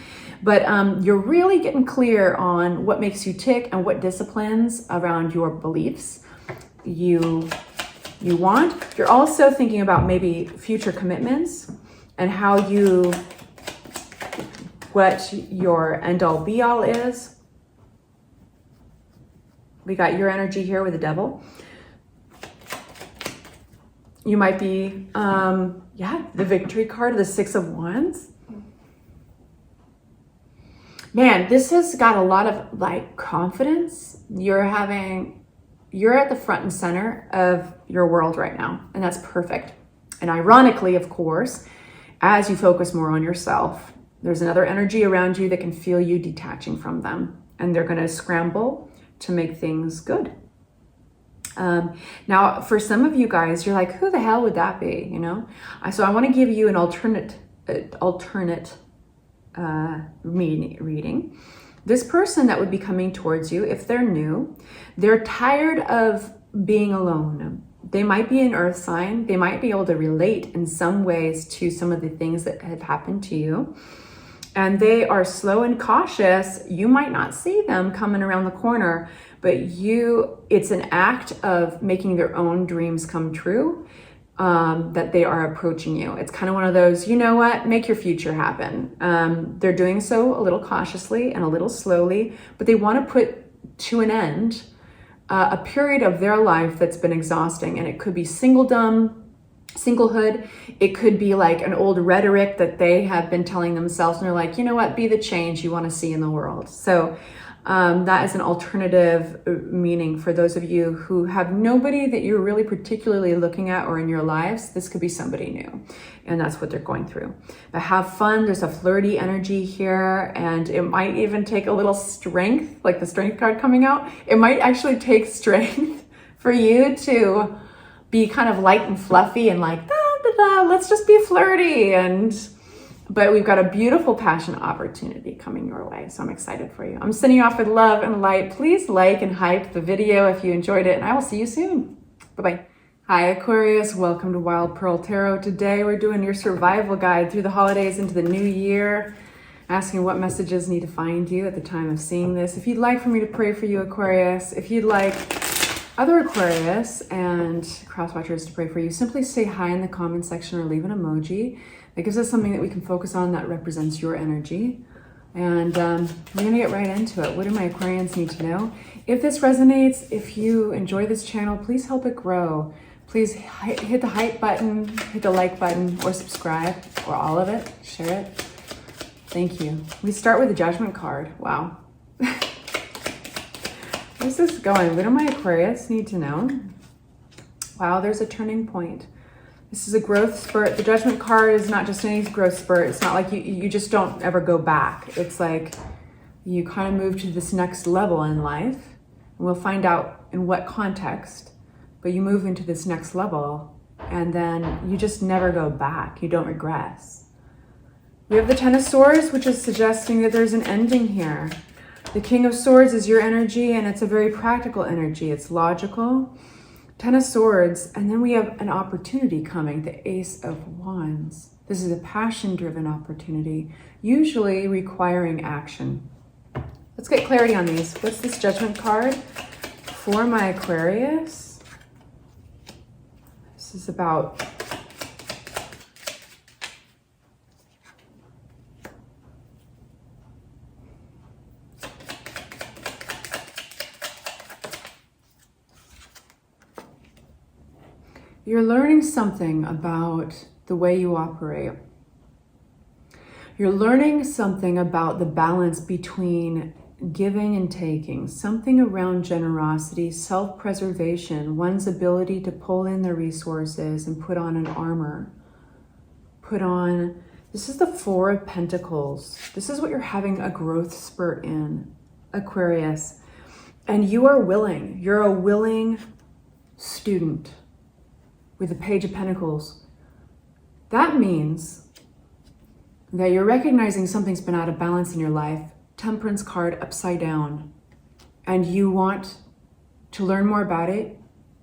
But you're really getting clear on what makes you tick and what disciplines around your beliefs you want. You're also thinking about maybe future commitments and what your end all be all is. We got your energy here with the Devil. You might be, the Victory card, the Six of Wands. Man, this has got a lot of like confidence. You're at the front and center of your world right now, and that's perfect. And ironically, of course, as you focus more on yourself, there's another energy around you that can feel you detaching from them, and they're going to scramble to make things good. Now, for some of you guys, you're like, who the hell would that be? You know? So I want to give you an alternate reading. This person that would be coming towards you, if they're new, they're tired of being alone. They might be an earth sign. They might be able to relate in some ways to some of the things that have happened to you. And they are slow and cautious. You might not see them coming around the corner, but it's an act of making their own dreams come true. That they are approaching you. It's kind of one of those, you know what, make your future happen. They're doing so a little cautiously and a little slowly, but they want to put to an end a period of their life that's been exhausting. And it could be singlehood. It could be like an old rhetoric that they have been telling themselves, and they're like, you know what, be the change you want to see in the world. So that is an alternative meaning for those of you who have nobody that you're really particularly looking at or in your lives. This could be somebody new, and that's what they're going through. But have fun. There's a flirty energy here, and it might even take a little strength, like the Strength card coming out. It might actually take strength for you to be kind of light and fluffy and like, let's just be flirty. But we've got a beautiful passion opportunity coming your way. So I'm excited for you. I'm sending you off with love and light. Please like and hype the video if you enjoyed it, and I will see you soon. Bye-bye. Hi, Aquarius. Welcome to Wild Pearl Tarot. Today we're doing your survival guide through the holidays into the new year, asking what messages need to find you at the time of seeing this. If you'd like for me to pray for you, Aquarius, if you'd like other Aquarius and cross-watchers to pray for you, simply say hi in the comment section or leave an emoji. That gives us something that we can focus on that represents your energy. And we're gonna get right into it. What do my Aquarians need to know? If this resonates, if you enjoy this channel, please help it grow. Please hit the hype button, hit the like button, or subscribe, or all of it, share it. Thank you. We start with the Judgment card. Wow. Where's this going? What do my Aquarius need to know? Wow, there's a turning point. This is a growth spurt. The Judgment card is not just any growth spurt. It's not like you just don't ever go back. It's like you kind of move to this next level in life. And we'll find out in what context, but you move into this next level and then you just never go back. You don't regress. We have the Ten of Swords, which is suggesting that there's an ending here. The King of Swords is your energy, and it's a very practical energy. It's logical. Ten of Swords, and then we have an opportunity coming, the Ace of Wands. This is a passion-driven opportunity, usually requiring action. Let's get clarity on these. What's this Judgment card for my Aquarius? This is about you're learning something about the way you operate. You're learning something about the balance between giving and taking, something around generosity, self-preservation, one's ability to pull in the resources and put on an armor. This is the Four of Pentacles. This is what you're having a growth spurt in, Aquarius. And you are willing. You're a willing student with the Page of Pentacles. That means that you're recognizing something's been out of balance in your life. Temperance card upside down. And you want to learn more about it.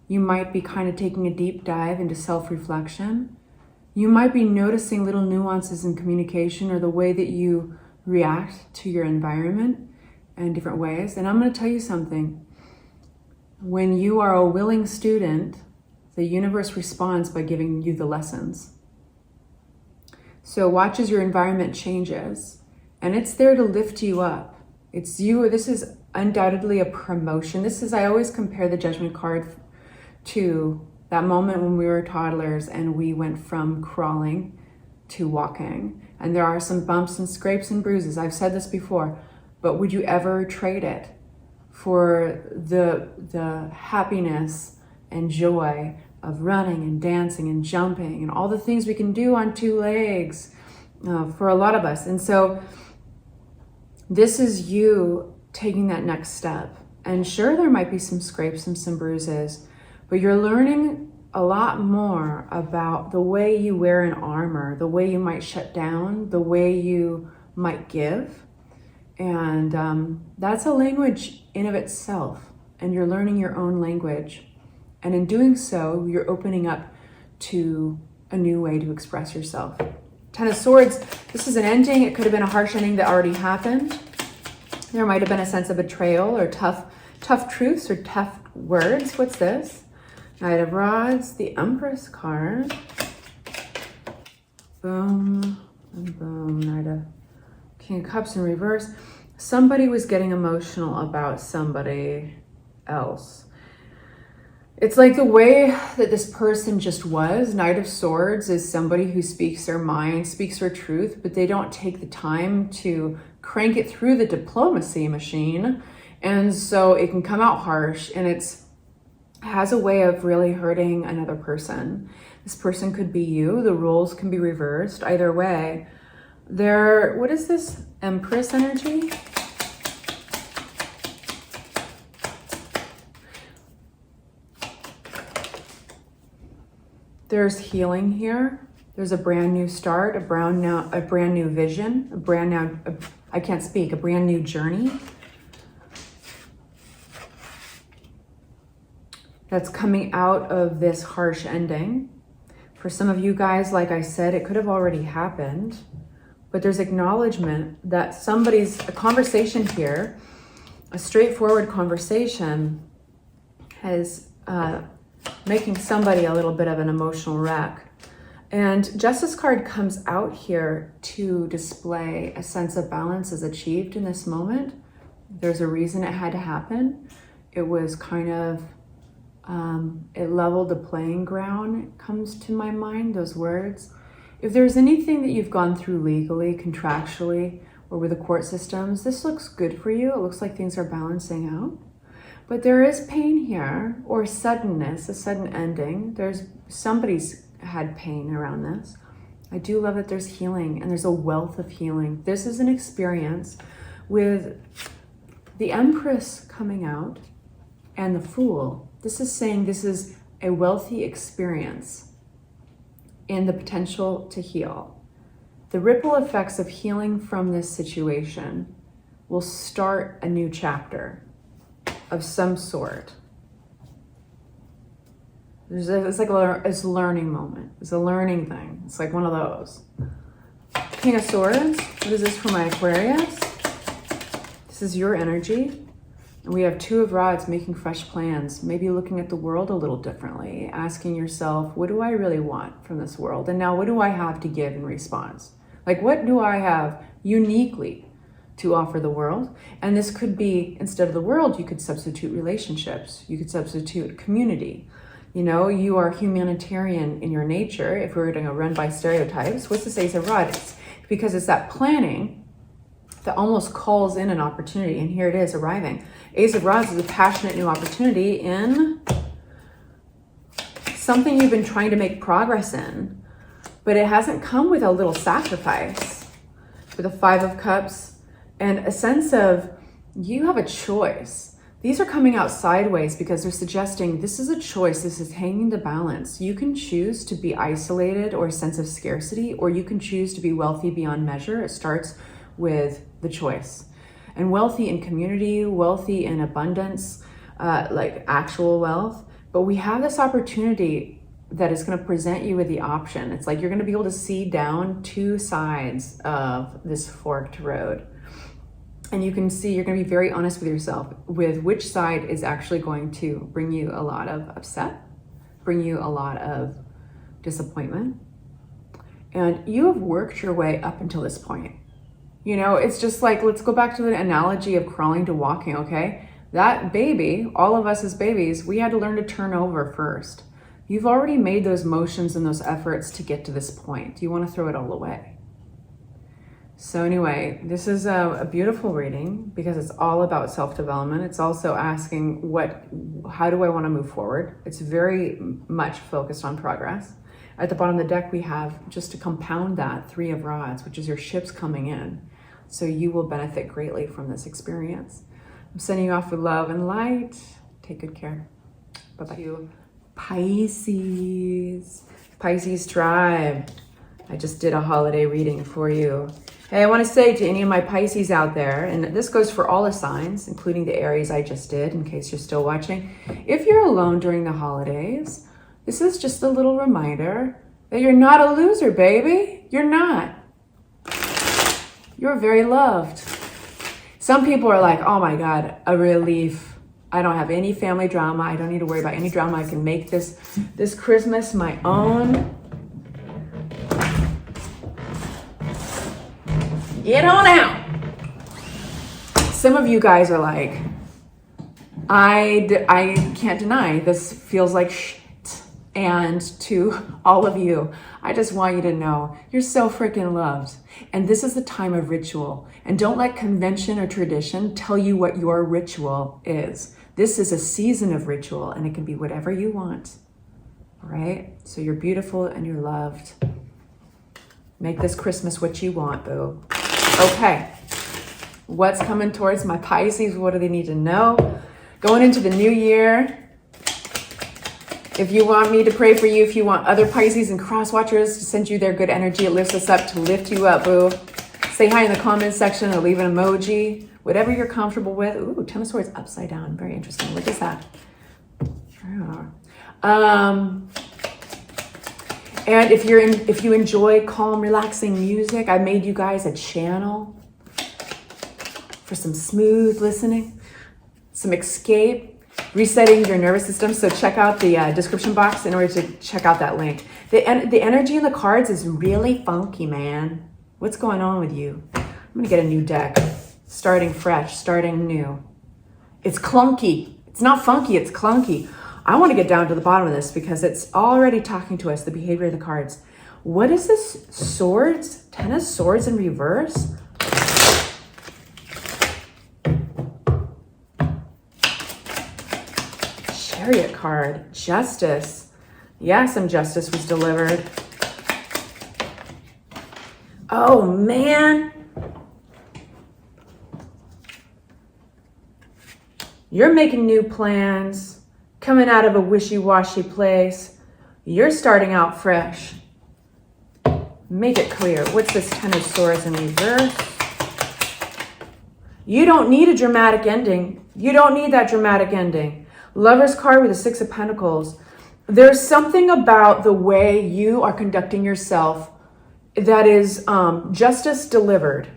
You might be kind of taking a deep dive into self-reflection. You might be noticing little nuances in communication or the way that you react to your environment in different ways. And I'm going to tell you something. When you are a willing student, the universe responds by giving you the lessons. So watch as your environment changes, and it's there to lift you up. It's you. This is undoubtedly a promotion. I always compare the Judgment card to that moment when we were toddlers and we went from crawling to walking. And there are some bumps and scrapes and bruises. I've said this before, but would you ever trade it for the happiness and joy of running and dancing and jumping and all the things we can do on two legs for a lot of us? And so this is you taking that next step. And sure, there might be some scrapes and some bruises, but you're learning a lot more about the way you wear an armor, the way you might shut down, the way you might give. And that's a language in of itself. And you're learning your own language. And in doing so, you're opening up to a new way to express yourself. Ten of Swords, this is an ending. It could have been a harsh ending that already happened. There might have been a sense of betrayal or tough truths or tough words. What's this? Knight of Rods, the Empress card. Boom, and boom, Knight of King of Cups in reverse. Somebody was getting emotional about somebody else. It's like the way that this person just was. Knight of Swords is somebody who speaks their mind, speaks their truth, but they don't take the time to crank it through the diplomacy machine. And so it can come out harsh, and has a way of really hurting another person. This person could be you. The roles can be reversed. Either way, what is this? Empress energy? There's healing here. There's a brand new start, a brand new vision, a brand new journey that's coming out of this harsh ending. For some of you guys, like I said, it could have already happened, but there's acknowledgement that a conversation here, a straightforward conversation, has making somebody a little bit of an emotional wreck. And Justice card comes out here to display a sense of balance is achieved in this moment. There's a reason it had to happen. It was kind of, it leveled the playing ground. It comes to my mind, those words. If there's anything that you've gone through legally, contractually, or with the court systems, this looks good for you. It looks like things are balancing out. But there is pain here, or suddenness, a sudden ending. Somebody's had pain around this. I do love that there's healing, and there's a wealth of healing. This is an experience with the Empress coming out and the Fool. This is saying this is a wealthy experience in the potential to heal. The ripple effects of healing from this situation will start a new chapter of some sort. It's like a learning moment. It's a learning thing. It's like one of those. King of Swords. What is this for my Aquarius? This is your energy. And we have Two of Rods, making fresh plans, maybe looking at the world a little differently, asking yourself, what do I really want from this world? And now what do I have to give in response? Like, what do I have uniquely to offer the world? And this could be, instead of the world, you could substitute relationships. You could substitute community. You know, you are humanitarian in your nature. If we were going to run by stereotypes, what's this Ace of Rods? It's because it's that planning that almost calls in an opportunity. And here it is arriving. Ace of Rods is a passionate new opportunity in something you've been trying to make progress in, but it hasn't come with a little sacrifice. With the Five of Cups and a sense of you have a choice. These are coming out sideways because they're suggesting this is a choice. This is hanging the balance. You can choose to be isolated or a sense of scarcity, or you can choose to be wealthy beyond measure. It starts with the choice. And wealthy in community, wealthy in abundance, like actual wealth. But we have this opportunity that is going to present you with the option. It's like you're going to be able to see down two sides of this forked road. And you can see, you're going to be very honest with yourself with which side is actually going to bring you a lot of upset, bring you a lot of disappointment. And you have worked your way up until this point. You know, it's just like, let's go back to the analogy of crawling to walking, okay? That baby, all of us as babies, we had to learn to turn over first. You've already made those motions and those efforts to get to this point. You want to throw it all away. So anyway, this is a beautiful reading because it's all about self-development. It's also asking how do I want to move forward? It's very much focused on progress. At the bottom of the deck, we have, just to compound that, Three of Rods, which is your ships coming in. So you will benefit greatly from this experience. I'm sending you off with love and light. Take good care. Bye-bye. Pisces. Pisces tribe. I just did a holiday reading for you. Hey, I want to say to any of my Pisces out there, and this goes for all the signs, including the Aries I just did, in case you're still watching. If you're alone during the holidays, this is just a little reminder that you're not a loser, baby. You're not. You're very loved. Some people are like, oh my God, a relief. I don't have any family drama. I don't need to worry about any drama. I can make this Christmas my own. Get on out. Some of you guys are like, I can't deny this feels like shit. And to all of you, I just want you to know you're so freaking loved. And this is the time of ritual. And don't let convention or tradition tell you what your ritual is. This is a season of ritual, and it can be whatever you want. All right? So you're beautiful and you're loved. Make this Christmas what you want, boo. Okay. What's coming towards my Pisces? What do they need to know? Going into the new year. If you want me to pray for you, if you want other Pisces and cross watchers to send you their good energy, it lifts us up to lift you up, boo. Say hi in the comments section or leave an emoji. Whatever you're comfortable with. Ooh, Ten of Swords upside down. Very interesting. What is that? And if you enjoy calm, relaxing music, I made you guys a channel for some smooth listening, some escape. Resetting your nervous system. So check out the description box in order to check out that link. The energy in the cards is really funky, man. What's going on with you? I'm going to get a new deck. Starting fresh, starting new. It's clunky. It's not funky, it's clunky. I want to get down to the bottom of this because it's already talking to us, the behavior of the cards. What is this? Swords? Ten of Swords in reverse? Chariot card, Justice. Yeah, some justice was delivered. Oh man. You're making new plans, coming out of a wishy-washy place. You're starting out fresh. Make it clear. What's this Ten of Swords in reverse? You don't need a dramatic ending. You don't need that dramatic ending. Lover's card with the Six of Pentacles. There's something about the way you are conducting yourself that is justice delivered.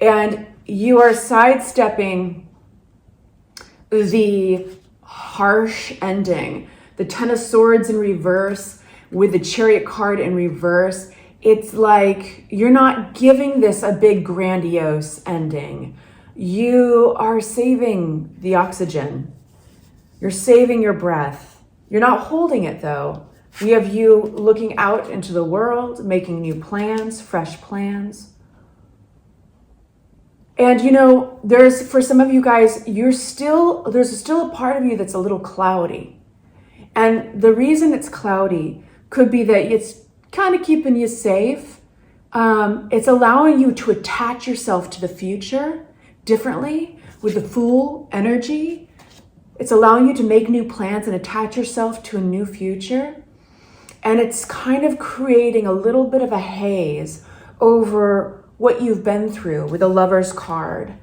And you are sidestepping the harsh ending, the Ten of Swords in reverse with the Chariot card in reverse. It's like you're not giving this a big grandiose ending. You are saving the oxygen. You're saving your breath. You're not holding it though. We have you looking out into the world, making new plans, fresh plans. And you know, for some of you guys, there's still a part of you that's a little cloudy. And the reason it's cloudy could be that it's kind of keeping you safe. It's allowing you to attach yourself to the future differently with the Fool energy. It's allowing you to make new plans and attach yourself to a new future. And it's kind of creating a little bit of a haze over what you've been through with the Lover's card.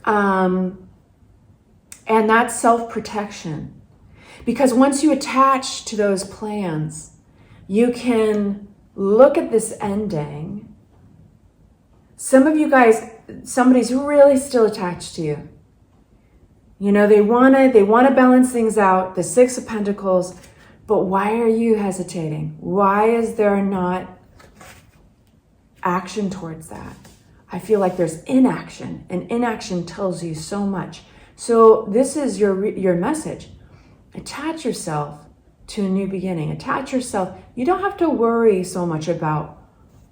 And that's self-protection. Because once you attach to those plans, you can look at this ending. Some of you guys, somebody's really still attached to you. You know, they want to balance things out, the Six of Pentacles, but why are you hesitating? Why is there not action towards that? I feel like there's inaction, and inaction tells you so much. So this is your message. Attach yourself to a new beginning. Attach yourself. You don't have to worry so much about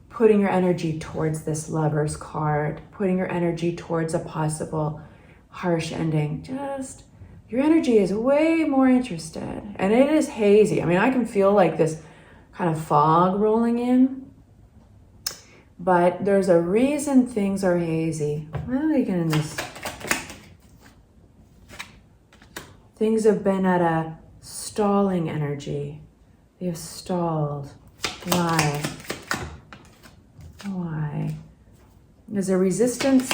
putting your energy towards this Lover's card, putting your energy towards a possible harsh ending. Just, your energy is way more interested. And it is hazy. I mean, I can feel like this kind of fog rolling in. But there's a reason things are hazy. What are we getting this? Things have been at a stalling energy. They have stalled. Why? Why? Is there resistance?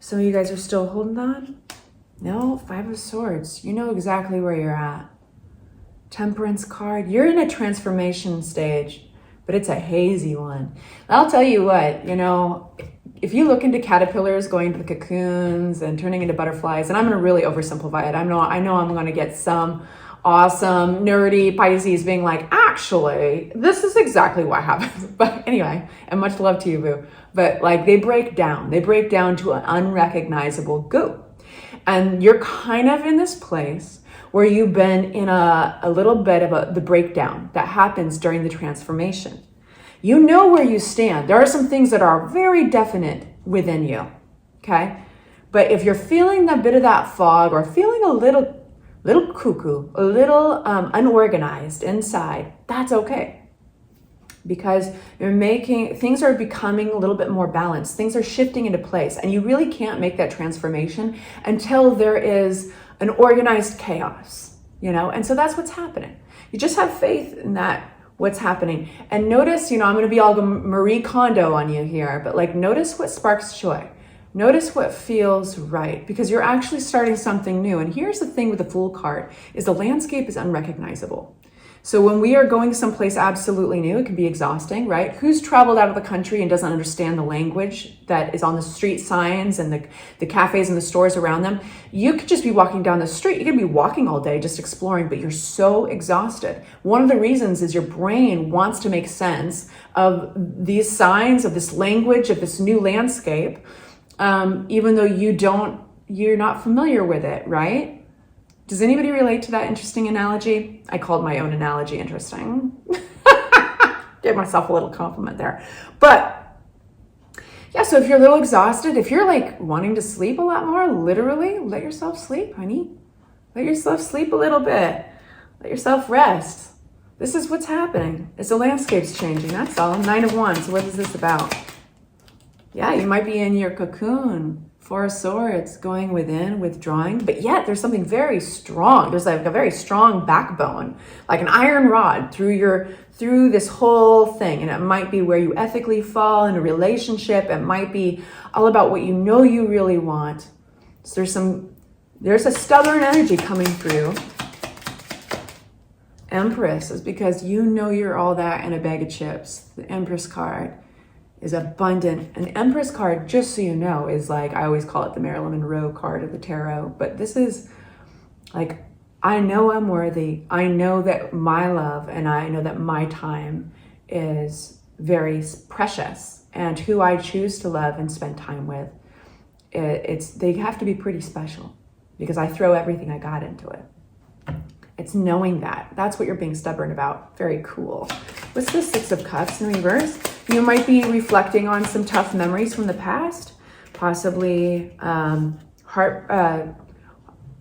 Some of you guys are still holding on? No, Five of Swords. You know exactly where you're at. Temperance card. You're in a transformation stage, but it's a hazy one. I'll tell you what, you know, if you look into caterpillars going to the cocoons and turning into butterflies, and I'm going to really oversimplify it. I know I'm going to get some awesome nerdy Pisces being like, actually, this is exactly what happens. But anyway, and much love to you, boo. But like they break down to an unrecognizable goo. And you're kind of in this place where you've been in a little bit of the breakdown that happens during the transformation. You know where you stand. There are some things that are very definite within you, okay? But if you're feeling a bit of that fog or feeling a little cuckoo, a little unorganized inside, that's okay. Because things are becoming a little bit more balanced. Things are shifting into place. And you really can't make that transformation until there is an organized chaos, you know? And so that's what's happening. You just have faith in that, what's happening. And notice, you know, I'm going to be all Marie Kondo on you here, but like notice what sparks joy. Notice what feels right, because you're actually starting something new. And here's the thing with the Fool card, is the landscape is unrecognizable. So when we are going someplace absolutely new, it can be exhausting, right? Who's traveled out of the country and doesn't understand the language that is on the street signs and the cafes and the stores around them? You could just be walking down the street. You could be walking all day, just exploring, but you're so exhausted. One of the reasons is your brain wants to make sense of these signs, of this language, of this new landscape, even though you're not familiar with it, right? Does anybody relate to that interesting analogy? I called my own analogy interesting. Gave myself a little compliment there. But yeah, so if you're a little exhausted, if you're like wanting to sleep a lot more, literally let yourself sleep, honey. Let yourself sleep a little bit. Let yourself rest. This is what's happening. It's the landscape's changing, that's all. 9 of Wands, what is this about? Yeah, you might be in your cocoon. Four of Swords, going within, withdrawing, but yet there's something very strong. There's like a very strong backbone, like an iron rod through this whole thing. And it might be where you ethically fall in a relationship. It might be all about what you know you really want. So there's a stubborn energy coming through. Empress is because you know you're all that in a bag of chips. The Empress card is abundant. An Empress card, just so you know, is like, I always call it the Marilyn Monroe card of the tarot, but this is like, I know I'm worthy. I know that my love and I know that my time is very precious, and who I choose to love and spend time with, they have to be pretty special because I throw everything I got into it. It's knowing that. That's what you're being stubborn about. Very cool. What's the Six of Cups in reverse? You might be reflecting on some tough memories from the past, possibly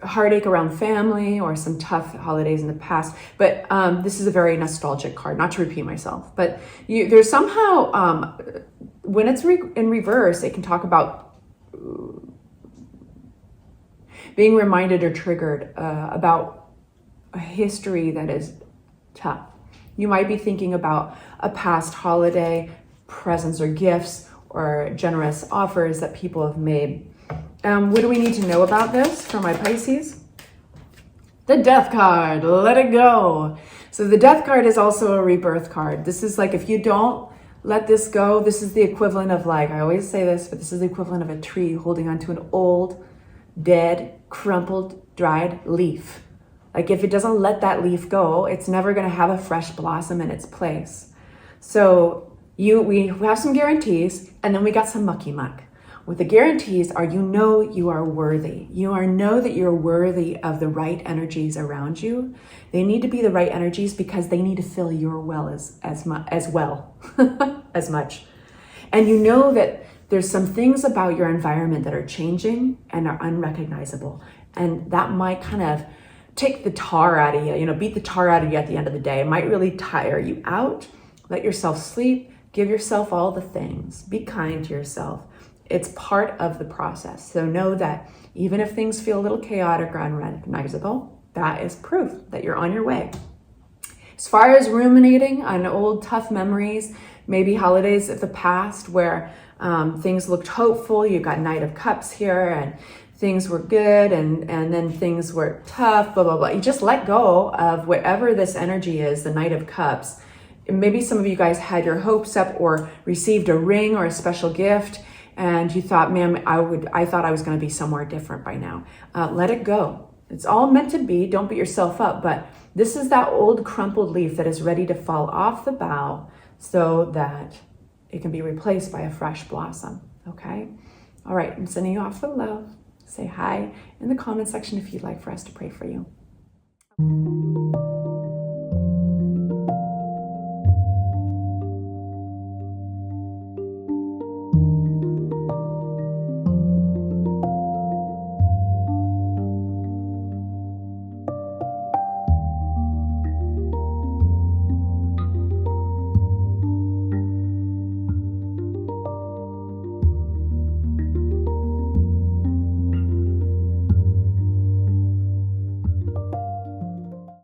heartache around family or some tough holidays in the past. But this is a very nostalgic card, not to repeat myself. But there's somehow, when it's in reverse, it can talk about being reminded or triggered about a history that is tough. You might be thinking about a past holiday, presents or gifts, or generous offers that people have made. What do we need to know about this for my Pisces? The Death card, let it go. So the Death card is also a rebirth card. This is like, if you don't let this go, this is the equivalent of, like, I always say this, but this is the equivalent of a tree holding onto an old, dead, crumpled, dried leaf. Like, if it doesn't let that leaf go, it's never going to have a fresh blossom in its place. So we have some guarantees, and then we got some mucky muck. What the guarantees are, you are worthy. Know that you're worthy of the right energies around you. They need to be the right energies because they need to fill your well as much. And you know that there's some things about your environment that are changing and are unrecognizable. And that might kind of take the tar out of you, beat the tar out of you at the end of the day. It might really tire you out. Let yourself sleep. Give yourself all the things. Be kind to yourself. It's part of the process. So know that even if things feel a little chaotic or unrecognizable, that is proof that you're on your way. As far as ruminating on old tough memories, maybe holidays of the past where things looked hopeful, you've got Knight of Cups here, and things were good, and then things were tough, blah, blah, blah. You just let go of whatever this energy is, the Knight of Cups. Maybe some of you guys had your hopes up or received a ring or a special gift, and you thought, man, I thought I was going to be somewhere different by now. Let it go. It's all meant to be. Don't beat yourself up. But this is that old crumpled leaf that is ready to fall off the bough so that it can be replaced by a fresh blossom. Okay? All right. I'm sending you off with love. Say hi in the comment section if you'd like for us to pray for you.